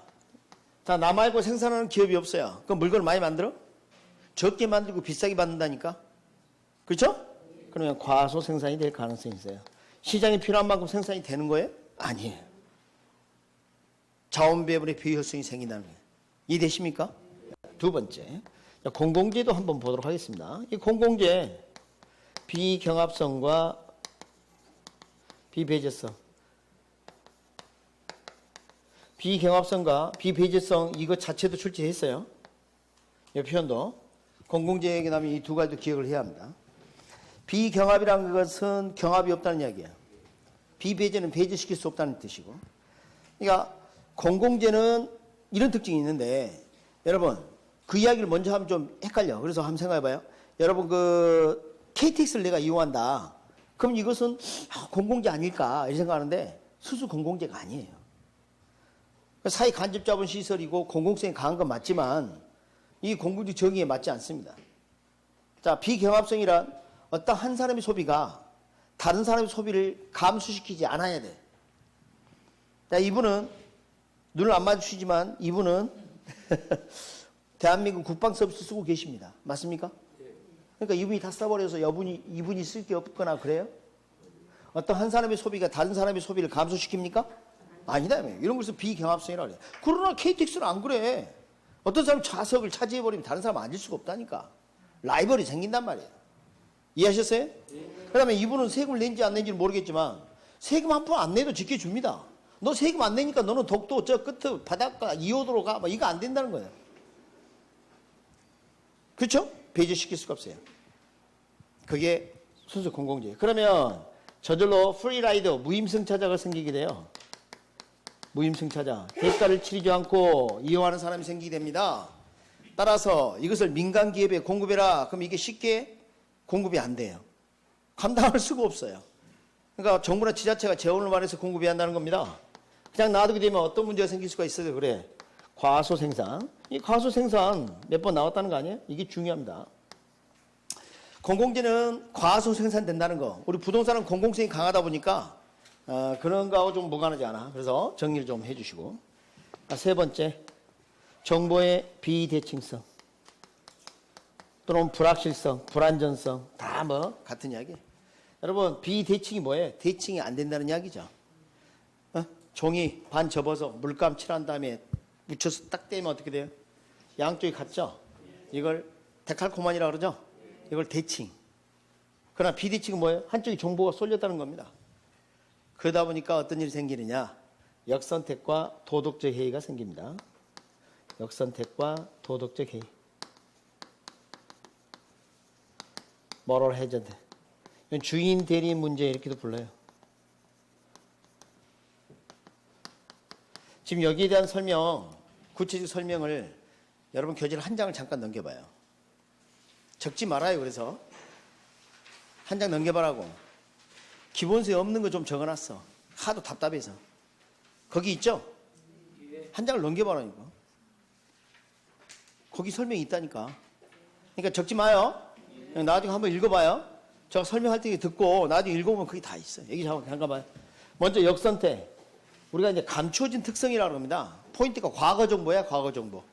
자, 나 말고 생산하는 기업이 없어요. 그럼 물건을 많이 만들어? 적게 만들고 비싸게 만든다니까? 그렇죠? 그러면 과소 생산이 될 가능성이 있어요. 시장에 필요한 만큼 생산이 되는 거예요? 아니에요. 자원 배분의 비효율성이 생긴다는 거예요. 이해되십니까? 두 번째, 공공재도 한번 보도록 하겠습니다. 이 공공재 비경합성과 비배제성, 비경합성과 비배제성 이것 자체도 출제했어요. 이 표현도 공공재 얘기 나면 이 두 가지도 기억을 해야 합니다. 비경합이라는 것은 경합이 없다는 이야기예요. 비배제는 배제시킬 수 없다는 뜻이고, 그러니까 공공재는 이런 특징이 있는데, 여러분 그 이야기를 먼저 하면 좀 헷갈려. 그래서 한번 생각해봐요. 여러분 그 KTX를 내가 이용한다. 그럼 이것은 공공재 아닐까 이렇게 생각하는데 수수 공공재가 아니에요. 사회 간접 자본 시설이고 공공성이 강한 건 맞지만 이 공공재 정의에 맞지 않습니다. 자, 비경합성이란 어떤 한 사람의 소비가 다른 사람의 소비를 감수시키지 않아야 돼. 자, 이분은 눈을 안 마주치지만 이분은 대한민국 국방 서비스 쓰고 계십니다. 맞습니까? 그러니까 이분이 다 써버려서 이분이 쓸 게 없거나 그래요? 어떤 한 사람의 소비가 다른 사람의 소비를 감소시킵니까? 아니다. 이런 것을 비경합성이라고 그래요. 그러나 KTX는 안 그래. 어떤 사람이 좌석을 차지해버리면 다른 사람은 앉을 수가 없다니까. 라이벌이 생긴단 말이에요. 이해하셨어요? 그 다음에 이분은 세금을 낸지 안 낸지는 모르겠지만 세금 한 푼 안 내도 지켜줍니다. 너 세금 안 내니까 너는 독도 저 끝에 바닷가 2호도로 가. 뭐 이거 안 된다는 거예요. 그렇죠? 배제시킬 수가 없어요. 그게 순수 공공재. 그러면 저절로 프리라이더, 무임승차자가 생기게 돼요. 무임승차자. 대가를 치르지 않고 이용하는 사람이 생기게 됩니다. 따라서 이것을 민간기업에 공급해라. 그럼 이게 쉽게 공급이 안 돼요. 감당할 수가 없어요. 그러니까 정부나 지자체가 재원을 마련해서 공급해야 한다는 겁니다. 그냥 놔두게 되면 어떤 문제가 생길 수가 있어요. 그래. 과소생산. 이 과소생산 몇 번 나왔다는 거 아니에요? 이게 중요합니다. 공공재는 과소생산된다는 거. 우리 부동산은 공공성이 강하다 보니까 그런 거하고 좀 무관하지 않아. 그래서 정리를 좀 해주시고. 세 번째, 정보의 비대칭성 또는 불확실성, 불안전성 다 뭐 같은 이야기예요. 여러분 비대칭이 뭐예요? 대칭이 안 된다는 이야기죠. 종이 반 접어서 물감 칠한 다음에 묻혀서 딱 떼면 어떻게 돼요? 양쪽이 같죠? 이걸 데칼코마니라고 그러죠? 이걸 대칭. 그러나 비대칭은 뭐예요? 한쪽이 정보가 쏠렸다는 겁니다. 그러다 보니까 어떤 일이 생기느냐? 역선택과 도덕적 해이가 생깁니다. 역선택과 도덕적 해이. moral hazard. 주인 대리 문제 이렇게도 불러요. 지금 여기에 대한 설명, 구체적 설명을 여러분 교재를 한 장을 잠깐 넘겨봐요. 적지 말아요. 그래서 한 장 넘겨봐라고. 기본서에 없는 거 좀 적어놨어. 하도 답답해서. 거기 있죠? 한 장을 넘겨봐라니까. 거기 설명이 있다니까. 그러니까 적지 마요. 나중에 한번 읽어봐요. 제가 설명할 때 듣고 나중에 읽어보면 그게 다 있어요. 여기 잠깐 봐요. 먼저 역선택. 우리가 이제 감춰진 특성이라고 합니다. 포인트가 과거 정보야, 과거 정보.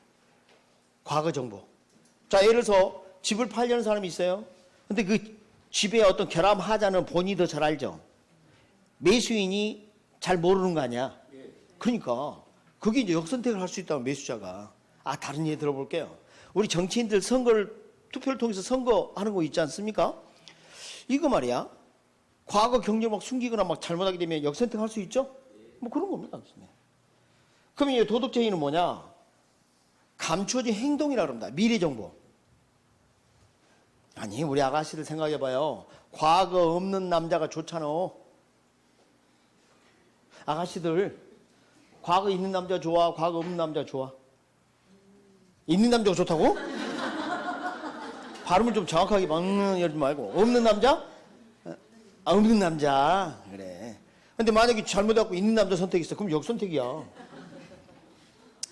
과거 정보. 자, 예를 들어서 집을 팔려는 사람이 있어요. 근데 그 집에 어떤 결함 하자는 본인이 더 잘 알죠. 매수인이 잘 모르는 거 아니야. 그러니까 그게 이제 역선택을 할 수 있다면 매수자가. 다른 예 들어볼게요. 우리 정치인들 투표를 통해서 선거하는 거 있지 않습니까? 이거 말이야. 과거 경력을 막 숨기거나 막 잘못하게 되면 역선택 할 수 있죠? 뭐 그런 겁니다. 그럼 이 도덕적 해이는 뭐냐? 감춰진 행동이라고 합니다. 미래 정보. 아니, 우리 아가씨들 생각해봐요. 과거 없는 남자가 좋잖아. 아가씨들, 과거 있는 남자 좋아? 과거 없는 남자 좋아? 있는 남자가 좋다고? 발음을 좀 정확하게 이러지 말고. 없는 남자? 없는 남자. 그래. 근데 만약에 잘못해갖고 있는 남자 선택했어. 그럼 역선택이야.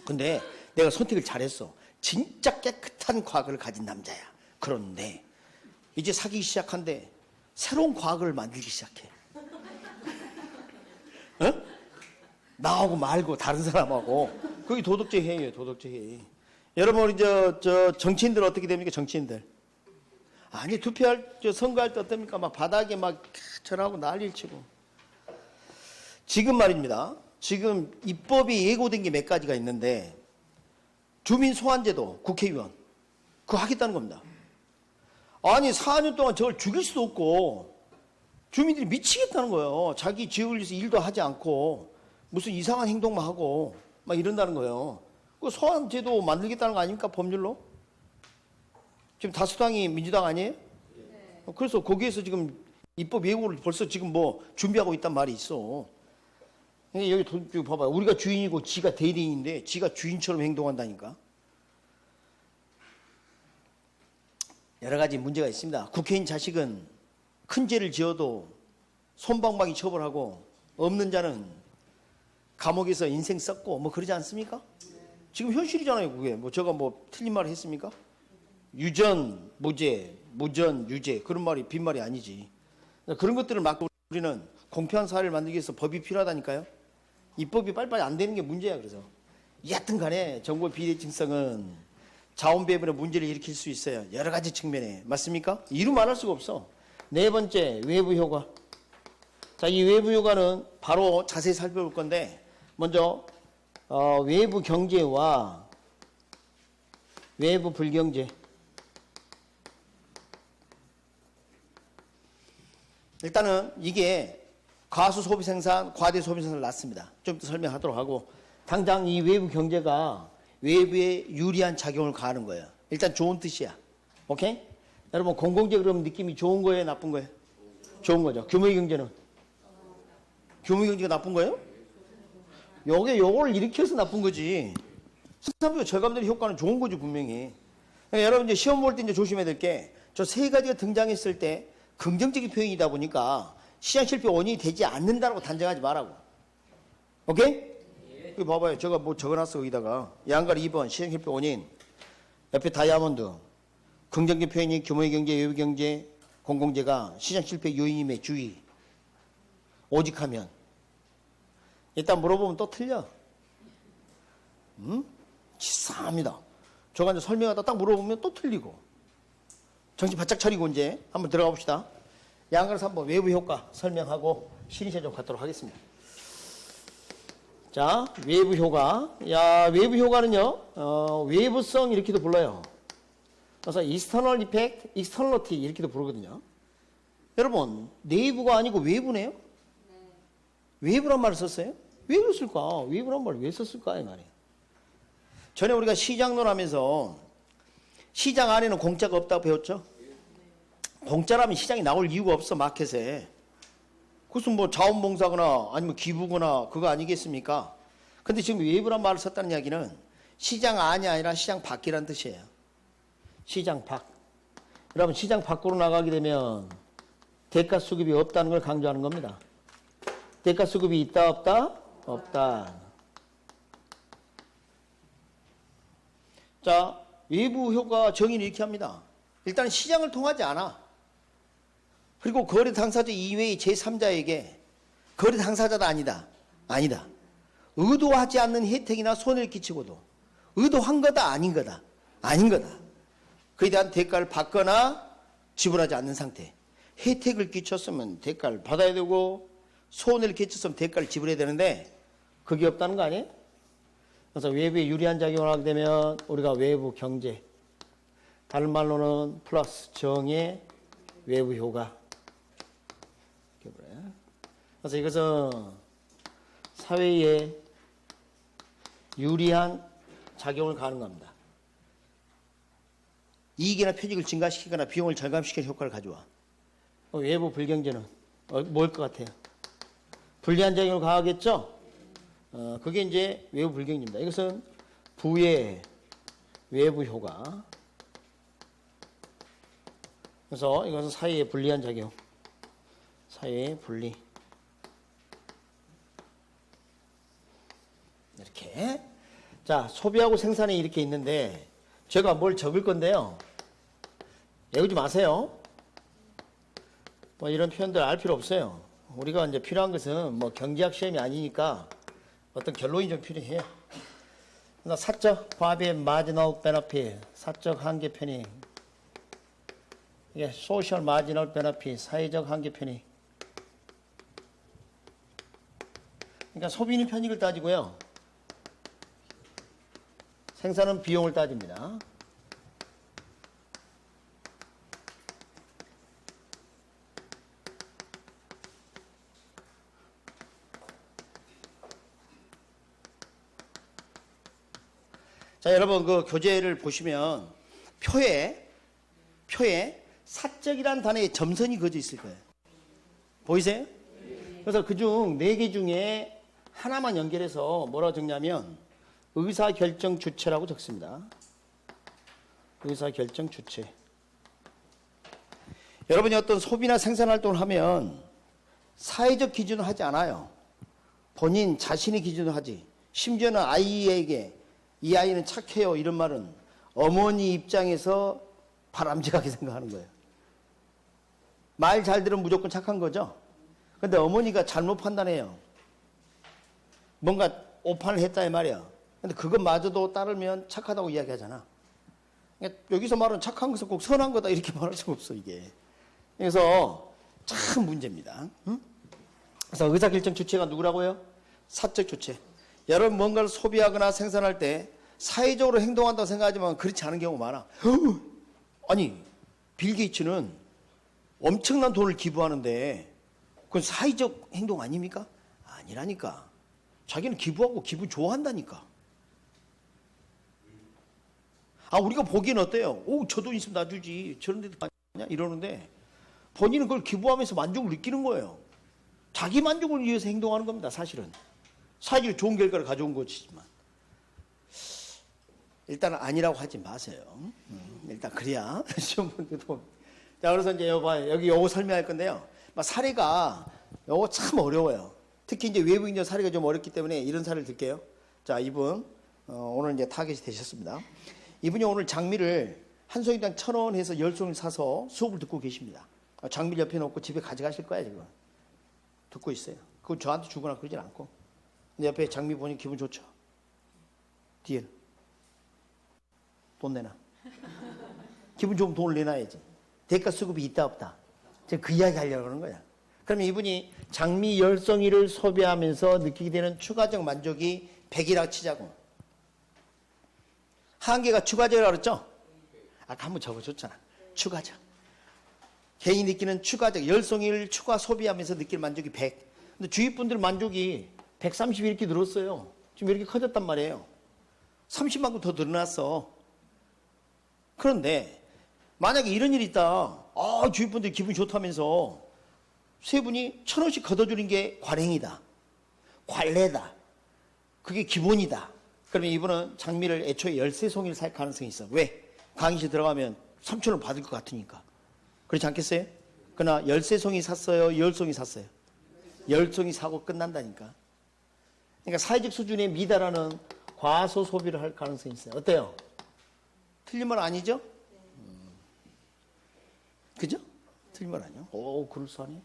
근데 내가 선택을 잘했어. 진짜 깨끗한 과거를 가진 남자야. 그런데 이제 사귀기 시작한데 새로운 과거를 만들기 시작해. 나하고 말고 다른 사람하고. 그게 도덕적 해이에요. 도덕적 해이. 여러분 우리 저 정치인들 어떻게 됩니까? 정치인들. 아니 투표할 선거할 때 어떻습니까? 막 바닥에 막 절하고 난리를 치고. 지금 말입니다. 지금 입법이 예고된 게 몇 가지가 있는데 주민 소환제도 국회의원 그거 하겠다는 겁니다. 아니 4년 동안 저걸 죽일 수도 없고 주민들이 미치겠다는 거예요. 자기 지역을 위해서 일도 하지 않고 무슨 이상한 행동만 하고 막 이런다는 거예요. 그 소환제도 만들겠다는 거 아닙니까? 법률로? 지금 다수당이 민주당 아니에요? 네. 그래서 거기에서 지금 입법 예고를 벌써 지금 뭐 준비하고 있단 말이 있어. 여기 봐봐요. 우리가 주인이고 지가 대리인인데 지가 주인처럼 행동한다니까. 여러 가지 문제가 있습니다. 국회의원 자식은 큰 죄를 지어도 솜방망이 처벌하고 없는 자는 감옥에서 인생 썩고 뭐 그러지 않습니까? 지금 현실이잖아요. 그게 뭐 제가 뭐 틀린 말 했습니까? 유전 무죄, 무전 유죄 그런 말이 빈말이 아니지. 그런 것들을 막고 우리는 공평한 사회를 만들기 위해서 법이 필요하다니까요. 입법이 빨리빨리 안 되는 게 문제야. 그래서 여하튼 간에 정보의 비대칭성은 자원 배분의 문제를 일으킬 수 있어요. 여러 가지 측면에. 맞습니까? 이루 말할 수가 없어. 네 번째, 외부 효과. 자, 이 외부 효과는 바로 자세히 살펴볼 건데 먼저 외부 경제와 외부 불경제. 일단은 이게 과수 소비 생산, 과대 소비 생산을 낳습니다. 좀 더 설명하도록 하고 당장 이 외부 경제가 외부에 유리한 작용을 가하는 거예요. 일단 좋은 뜻이야. 오케이? 여러분 공공재 그러면 느낌이 좋은 거예요? 나쁜 거예요? 좋은 거죠. 규모의 경제는? 규모의 경제가 나쁜 거예요? 요걸 일으켜서 나쁜 거지. 생산비가 절감되는 효과는 좋은 거지 분명히. 그러니까 여러분 이제 시험 볼 때 이제 조심해야 될 게 저 세 가지가 등장했을 때 긍정적인 표현이다 보니까 시장 실패 원인이 되지 않는다고 단정하지 말라고. 오케이? 이거 봐봐요. 제가 뭐 적어놨어 여기다가. 양갈 2번 시장 실패 원인. 옆에 다이아몬드. 긍정적인 표현이 규모의 경제, 외부 경제, 공공재가 시장 실패 요인임에 주의. 오직하면. 일단 물어보면 또 틀려. 치사합니다. 저가 이제 설명하다 딱 물어보면 또 틀리고. 정신 바짝 차리고 이제 한번 들어가 봅시다. 양가에서 한번 외부 효과 설명하고 시리즈 좀 갖도록 하겠습니다. 자, 외부 효과. 야, 외부 효과는요, 외부성 이렇게도 불러요. 그래서 external effect, externality 이렇게도 부르거든요. 여러분, 내부가 아니고 외부네요? 외부란 말을 썼어요? 왜 그랬을까? 외부란 말을 왜 썼을까? 이 말이에요. 전에 우리가 시장론 하면서 시장 안에는 공짜가 없다고 배웠죠? 공짜라면 시장이 나올 이유가 없어, 마켓에. 그것은 뭐 자원봉사거나 아니면 기부거나 그거 아니겠습니까? 근데 지금 외부란 말을 썼다는 이야기는 시장 안이 아니라 시장 밖이라는 뜻이에요. 시장 밖. 여러분, 시장 밖으로 나가게 되면 대가 수급이 없다는 걸 강조하는 겁니다. 대가 수급이 있다, 없다? 없다. 자, 외부 효과 정의는 이렇게 합니다. 일단 시장을 통하지 않아. 그리고 거래 당사자 이외의 제3자에게 거래 당사자다 아니다. 아니다. 의도하지 않는 혜택이나 손해를 끼치고도 의도한 거다 아닌 거다. 아닌 거다. 그에 대한 대가를 받거나 지불하지 않는 상태. 혜택을 끼쳤으면 대가를 받아야 되고 손해를 끼쳤으면 대가를 지불해야 되는데 그게 없다는 거 아니에요? 그래서 외부에 유리한 작용을 하게 되면 우리가 외부 경제, 다른 말로는 플러스 정의 외부 효과. 그래서 이것은 사회에 유리한 작용을 가하는 겁니다. 이익이나 편익을 증가시키거나 비용을 절감시키는 효과를 가져와. 외부 불경제는 뭘 것 같아요? 불리한 작용을 가하겠죠? 그게 이제 외부 불경제입니다. 이것은 부의 외부 효과. 그래서 이것은 사회에 불리한 작용. 사회에 불리. 이렇게. 자, 소비하고 생산이 이렇게 있는데 제가 뭘 적을 건데요. 외우지 마세요. 뭐 이런 표현들 알 필요 없어요. 우리가 이제 필요한 것은 뭐 경제학 시험이 아니니까 어떤 결론이 좀 필요해요. 사적 과비의 마지널 베너핏, 사적 한계 편익. 이게 소셜 마지널 베너핏, 사회적 한계 편익. 그러니까 소비는 편익을 따지고요. 생산은 비용을 따집니다. 자, 여러분 그 교재를 보시면 표에 사적이라는 단어에 점선이 그어져 있을 거예요. 보이세요? 그래서 그중 4개 중에 하나만 연결해서 뭐라고 적냐면 의사결정 주체라고 적습니다. 의사결정 주체. 여러분이 어떤 소비나 생산활동을 하면 사회적 기준을 하지 않아요. 본인 자신의 기준을 하지. 심지어는 아이에게 이 아이는 착해요 이런 말은 어머니 입장에서 바람직하게 생각하는 거예요. 말 잘 들으면 무조건 착한 거죠. 근데 어머니가 잘못 판단해요. 뭔가 오판을 했다 이 말이야. 근데 그것마저도 따르면 착하다고 이야기하잖아. 그러니까 여기서 말은 착한 것은 꼭 선한 거다 이렇게 말할 수가 없어 이게. 그래서 참 문제입니다. 응? 그래서 의사결정 주체가 누구라고요? 사적 주체. 여러분 뭔가를 소비하거나 생산할 때 사회적으로 행동한다고 생각하지만 그렇지 않은 경우가 많아. 아니 빌 게이츠는 엄청난 돈을 기부하는데 그건 사회적 행동 아닙니까? 아니라니까. 자기는 기부하고 기분 좋아한다니까. 아 우리가 보기엔 어때요? 오, 저 돈 있으면 놔주지. 저런 데도 아니냐? 이러는데 본인은 그걸 기부하면서 만족을 느끼는 거예요. 자기 만족을 위해서 행동하는 겁니다. 사실은. 사실은 좋은 결과를 가져온 것이지만 일단은 아니라고 하지 마세요. 일단 그래야 시험 볼 때도. 자, 그래서 이제 여기 요거 설명할 건데요. 사례가 요거 참 어려워요. 특히 이제 외부인들 사례가 좀 어렵기 때문에 이런 사례를 들게요. 자, 이분 오늘 이제 타겟이 되셨습니다. 이분이 오늘 장미를 한 송이당 1,000원 해서 10송이를 사서 수업을 듣고 계십니다. 장미를 옆에 놓고 집에 가져가실 거야 지금. 듣고 있어요. 그거 저한테 주거나 그러진 않고. 근데 옆에 장미 보니 기분 좋죠. 딜. 돈 내놔. 기분 좋으면 돈을 내놔야지. 대가 수급이 있다 없다. 제가 그 이야기 하려고 하는 거야. 그러면 이분이 장미 10송이를 소비하면서 느끼게 되는 추가적 만족이 100이라고 치자고. 한계가 추가적이라고 그랬죠? 아까 한번 적어줬잖아. 추가적. 개인이 느끼는 추가적 10송이를 추가 소비하면서 느낄 만족이 100. 근데 주위 분들 만족이 130 이렇게 늘었어요. 지금 이렇게 커졌단 말이에요. 30만큼 더 늘어났어. 그런데 만약에 이런 일이 있다. 주위 분들이 기분이 좋다면서 세 분이 1,000원씩 걷어주는 게 관행이다. 관례다. 그게 기본이다. 그러면 이분은 장미를 애초에 13송이를 살 가능성이 있어. 왜? 강의실 들어가면 3,000원 받을 것 같으니까. 그렇지 않겠어요? 그러나 13송이 샀어요? 10송이 샀어요? 10송이 사고 끝난다니까. 그러니까 사회적 수준에 미달하는 과소 소비를 할 가능성이 있어요. 어때요? 틀린 말 아니죠? 그죠? 틀린 말 아니에요? 오, 그럴싸하네.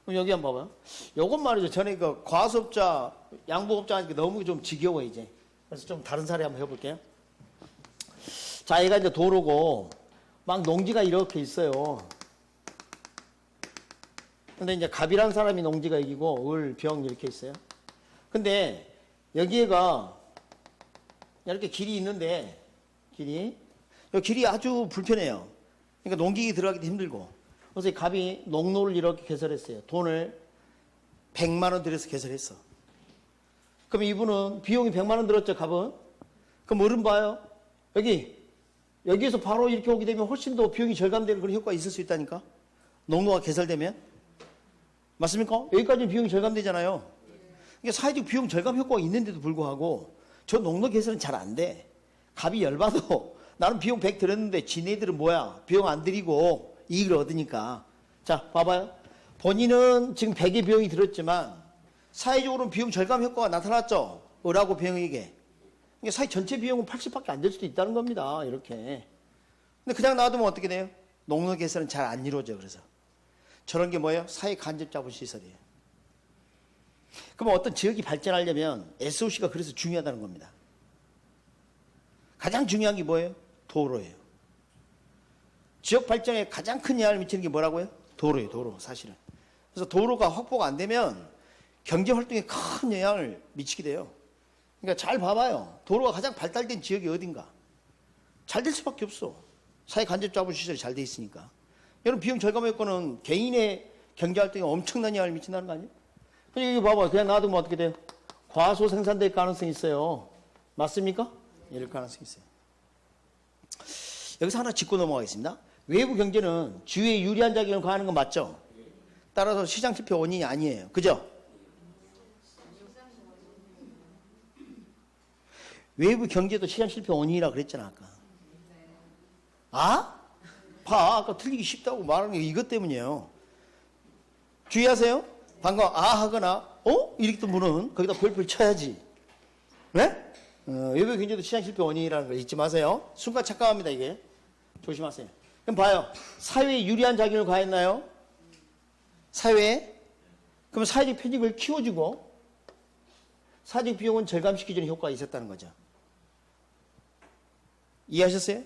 그럼 여기 한번 봐봐요. 요건 말이죠. 전에 그 과소업자, 양보업자 하니까 너무 좀 지겨워, 이제. 그래서 좀 다른 사례 한번 해볼게요. 자, 얘가 이제 도로고, 막 농지가 이렇게 있어요. 근데 이제 갑이라는 사람이 농지가 이기고, 을, 병 이렇게 있어요. 근데 여기에가 이렇게 길이 있는데, 이 길이 아주 불편해요. 그러니까 농기기 들어가기도 힘들고. 그래서 이 갑이 농로를 이렇게 개설했어요. 돈을 100만 원 들여서 개설했어. 그럼 이분은 비용이 100만 원 들었죠, 갑은? 그럼 어른 봐요. 여기에서 바로 이렇게 오게 되면 훨씬 더 비용이 절감되는 그런 효과가 있을 수 있다니까? 농로가 개설되면? 맞습니까? 여기까지는 비용이 절감되잖아요. 그러니까 사회적 비용 절감 효과가 있는데도 불구하고 저 농로 개설은 잘 안 돼. 갑이 열받아. 나는 비용 100 들었는데 지네들은 뭐야? 비용 안 들이고 이익을 얻으니까. 자, 봐봐요. 본인은 지금 100의 비용이 들었지만 사회적으로는 비용 절감 효과가 나타났죠? 을하고 병에게. 그러니까 사회 전체 비용은 80밖에 안 될 수도 있다는 겁니다. 이렇게. 근데 그냥 놔두면 어떻게 돼요? 농로 개설은 잘 안 이루어져. 그래서. 저런 게 뭐예요? 사회 간접 자본 시설이에요. 그럼 어떤 지역이 발전하려면 SOC가 그래서 중요하다는 겁니다. 가장 중요한 게 뭐예요? 도로예요. 지역 발전에 가장 큰 영향을 미치는 게 뭐라고요? 도로예요, 도로, 사실은. 그래서 도로가 확보가 안 되면 경제 활동에 큰 영향을 미치게 돼요. 그러니까 잘 봐봐요. 도로가 가장 발달된 지역이 어딘가? 잘 될 수밖에 없어. 사회 간접자본 시설이 잘 돼 있으니까. 여러분 비용 절감의 효과는 개인의 경제 활동에 엄청난 영향을 미친다는 거 아니에요? 그냥 이거 봐봐요. 그냥 놔두면 어떻게 돼요? 과소 생산될 가능성이 있어요. 맞습니까? 이럴 가능성이 있어요. 여기서 하나 짚고 넘어가겠습니다. 외부 경제는 주위에 유리한 작용을 가하는 건 맞죠? 따라서 시장 실패 원인이 아니에요. 그죠? 외부 경제도 시장 실패 원인이라고 그랬잖아, 아까. 아? 봐. 아까 틀리기 쉽다고 말하는 게 이것 때문이에요. 주의하세요. 방금 아 하거나 이렇게 또 물은 거기다 벌풀 쳐야지. 네? 외부 경제도 시장 실패 원인이라는 걸 잊지 마세요. 순간 착각합니다, 이게. 조심하세요. 그럼 봐요. 사회에 유리한 작용을 가했나요? 사회에? 그럼 사회적 편익을 키워주고 사회적 비용은 절감시키주는 효과가 있었다는 거죠. 이해하셨어요?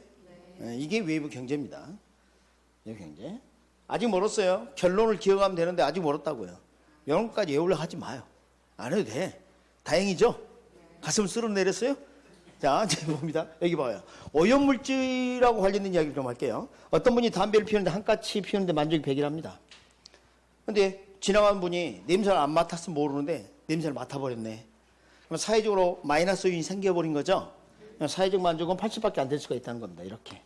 네. 이게 외부 경제입니다. 외부 경제. 아직 멀었어요. 결론을 기억하면 되는데 아직 멀었다고요. 이런 것까지 외우려 하지 마요. 안 해도 돼. 다행이죠? 가슴 쓸어내렸어요? 자, 이제 봅니다. 여기 봐요. 오염물질하고 관련된 이야기를 좀 할게요. 어떤 분이 담배를 피우는데 한까치 피우는데 만족이 100이랍니다. 근데 지나간 분이 냄새를 안 맡았으면 모르는데 냄새를 맡아버렸네. 그럼 사회적으로 마이너스 요인이 생겨버린 거죠? 사회적 만족은 80밖에 안 될 수가 있다는 겁니다. 이렇게.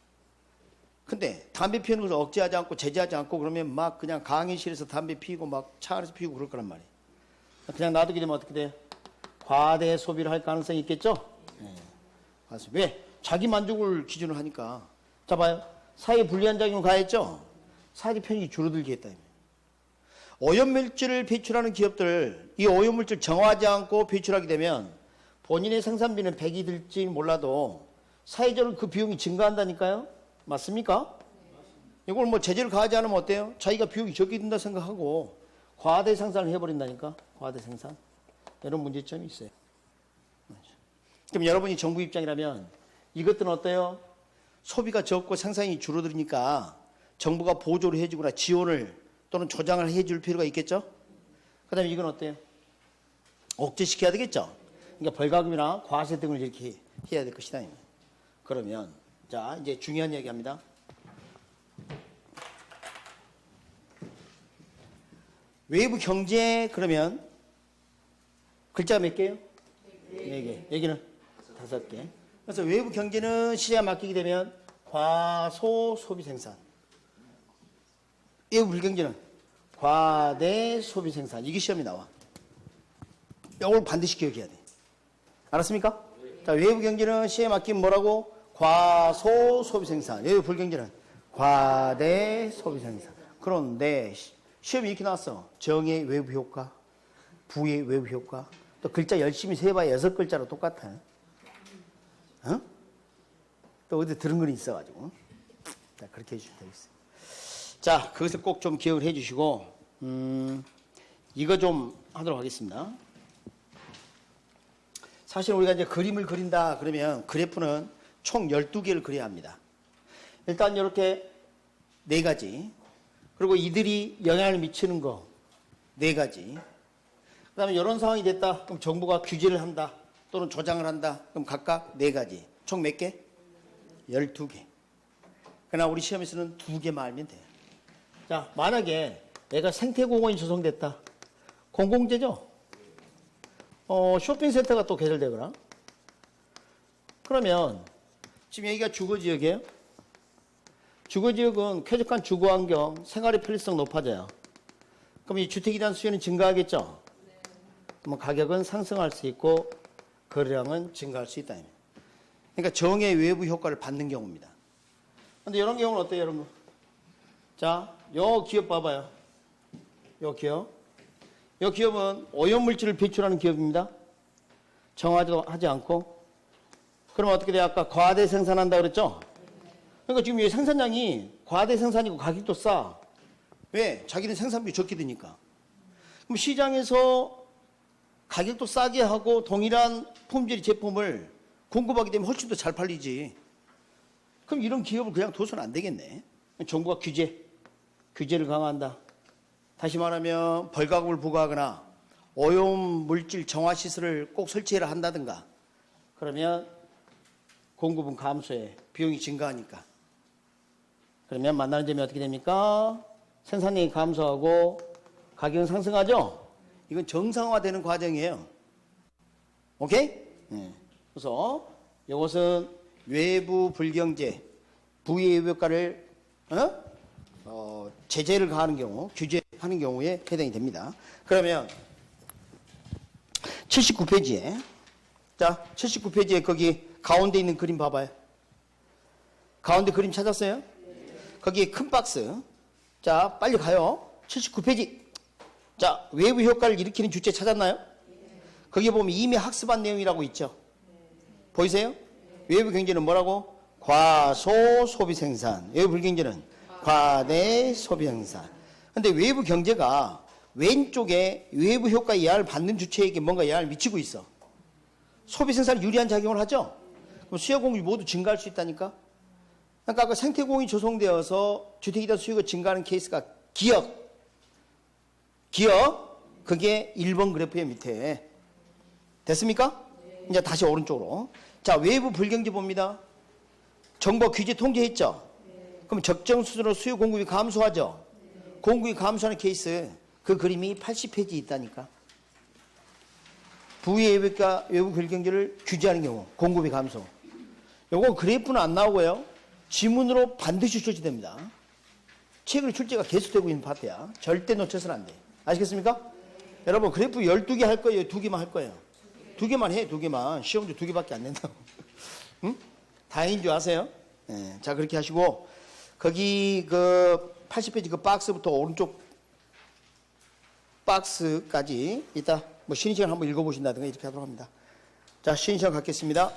근데 담배 피우는 것을 억제하지 않고 제재하지 않고 그러면 막 그냥 강의실에서 담배 피우고 막 차 안에서 피우고 그럴 거란 말이에요. 그냥 놔두게 되면 어떻게 돼요? 과대 소비를 할 가능성이 있겠죠? 네. 맞습니다. 왜? 자기 만족을 기준으로 하니까. 자 봐요. 사회에 불리한 작용을 가했죠? 사회적 편익이 줄어들게 했다. 오염물질을 배출하는 기업들, 이 오염물질 정화하지 않고 배출하게 되면 본인의 생산비는 100이 들지 몰라도 사회적으로 그 비용이 증가한다니까요? 맞습니까? 이걸 뭐 제재를 가하지 않으면 어때요? 자기가 비용이 적게 든다 생각하고 과대 생산을 해버린다니까? 과대 생산. 이런 문제점이 있어요. 그럼 여러분이 정부 입장이라면 이것들은 어때요? 소비가 적고 생산이 줄어들으니까 정부가 보조를 해주거나 지원을 또는 조장을 해줄 필요가 있겠죠? 그 다음에 이건 어때요? 억제시켜야 되겠죠? 그러니까 벌가금이나 과세 등을 이렇게 해야 될 것이다. 그러면 자 이제 중요한 이야기 합니다. 외부 경제 그러면 글자 몇 개요? 4개. 여기는 5개. 그래서 외부 경제는 시장에 맡기게 되면 과소 소비 생산. 외부 불경제는 과대 소비 생산. 이게 시험이 나와. 이걸 반드시 기억해야 돼. 알았습니까? 자, 외부 경제는 시에 맡기면 뭐라고? 과소 소비 생산. 외부 불경제는 과대 소비 생산. 그런데 시험이 이렇게 나왔어. 정의 외부 효과, 부의 외부 효과. 또 글자 열심히 세봐야 6글자로 똑같아. 어? 또 어디 들은 건 있어가지고. 자, 그렇게 해주시면 되겠어요. 자, 그것을 꼭 좀 기억을 해주시고, 이거 좀 하도록 하겠습니다. 사실 우리가 이제 그림을 그린다 그러면 그래프는 총 12개를 그려야 합니다. 일단 이렇게 4가지. 그리고 이들이 영향을 미치는 거 4가지. 그 다음에 이런 상황이 됐다. 그럼 정부가 규제를 한다. 또는 조장을 한다. 그럼 각각 4가지. 총 몇 개? 12개. 그러나 우리 시험에서는 2개만 알면 돼요. 자, 만약에 내가 생태공원이 조성됐다. 공공재죠? 쇼핑센터가 또 개설되거나. 그러면 지금 여기가 주거지역이에요. 주거지역은 쾌적한 주거환경, 생활의 편리성 높아져요. 그럼 이 주택에 대한 수요는 증가하겠죠? 그럼 가격은 상승할 수 있고 거래량은 증가할 수 있다. 그러니까 정의 외부 효과를 받는 경우입니다. 그런데 이런 경우는 어때요, 여러분? 자, 요 기업 봐봐요. 요 기업. 요 기업은 오염물질을 배출하는 기업입니다. 정화도 하지 않고. 그럼 어떻게 돼요? 아까 과대 생산한다 그랬죠? 그러니까 지금 이 생산량이 과대 생산이고 가격도 싸. 왜? 자기는 생산비 적게 드니까. 그럼 시장에서 가격도 싸게 하고 동일한 품질의 제품을 공급하게 되면 훨씬 더 잘 팔리지. 그럼 이런 기업을 그냥 둬서는 안 되겠네. 정부가 규제를 강화한다. 다시 말하면 벌가금을 부과하거나 오염 물질 정화 시설을 꼭 설치해라 한다든가 그러면 공급은 감소해 비용이 증가하니까 그러면 만나는 점이 어떻게 됩니까? 생산량이 감소하고 가격은 상승하죠? 이건 정상화되는 과정이에요. 오케이? 네. 그래서 이것은 외부 불경제, 부의 효과를 제재를 가하는 경우, 규제하는 경우에 해당이 됩니다. 그러면 79페이지에 자 79페이지에 거기 가운데 있는 그림 봐봐요. 가운데 그림 찾았어요? 거기에 큰 박스. 자 빨리 가요. 79페이지. 자 외부 효과를 일으키는 주체 찾았나요? 거기 보면 이미 학습한 내용이라고 있죠. 보이세요? 외부 경제는 뭐라고? 과소 소비 생산. 외부 불경제는 과대 소비 생산. 근데 외부 경제가 왼쪽에 외부 효과 예하를 받는 주체에게 뭔가 예하를 미치고 있어. 소비 생산에 유리한 작용을 하죠. 그럼 수요 공급이 모두 증가할 수 있다니까. 그러니까 아까 생태공이 조성되어서 주택이다 수요가 증가하는 케이스가 기억. 그게 1번 그래프의 밑에. 됐습니까? 이제 다시 오른쪽으로. 자, 외부 불경제 봅니다. 정부 규제 통제했죠? 그럼 적정 수준으로 수요 공급이 감소하죠? 공급이 감소하는 케이스. 그 그림이 80페이지에 있다니까. 부의 외부 불경제를 규제하는 경우 공급이 감소. 요건 그래프는 안 나오고요. 지문으로 반드시 출제됩니다. 최근 출제가 계속되고 있는 파트야. 절대 놓쳐서는 안 돼. 아시겠습니까? 여러분 그래프 12개 할 거예요? 2개만 할 거예요? 2개만 해. 2개만. 시험도 2개밖에 안 낸다고. 응? 다행인 줄 아세요? 네. 자 그렇게 하시고 거기 그 80페이지 그 박스부터 오른쪽 박스까지 이따 뭐 쉬는 시간 한번 읽어보신다든가 이렇게 하도록 합니다. 자 쉬는 시간 갖겠습니다.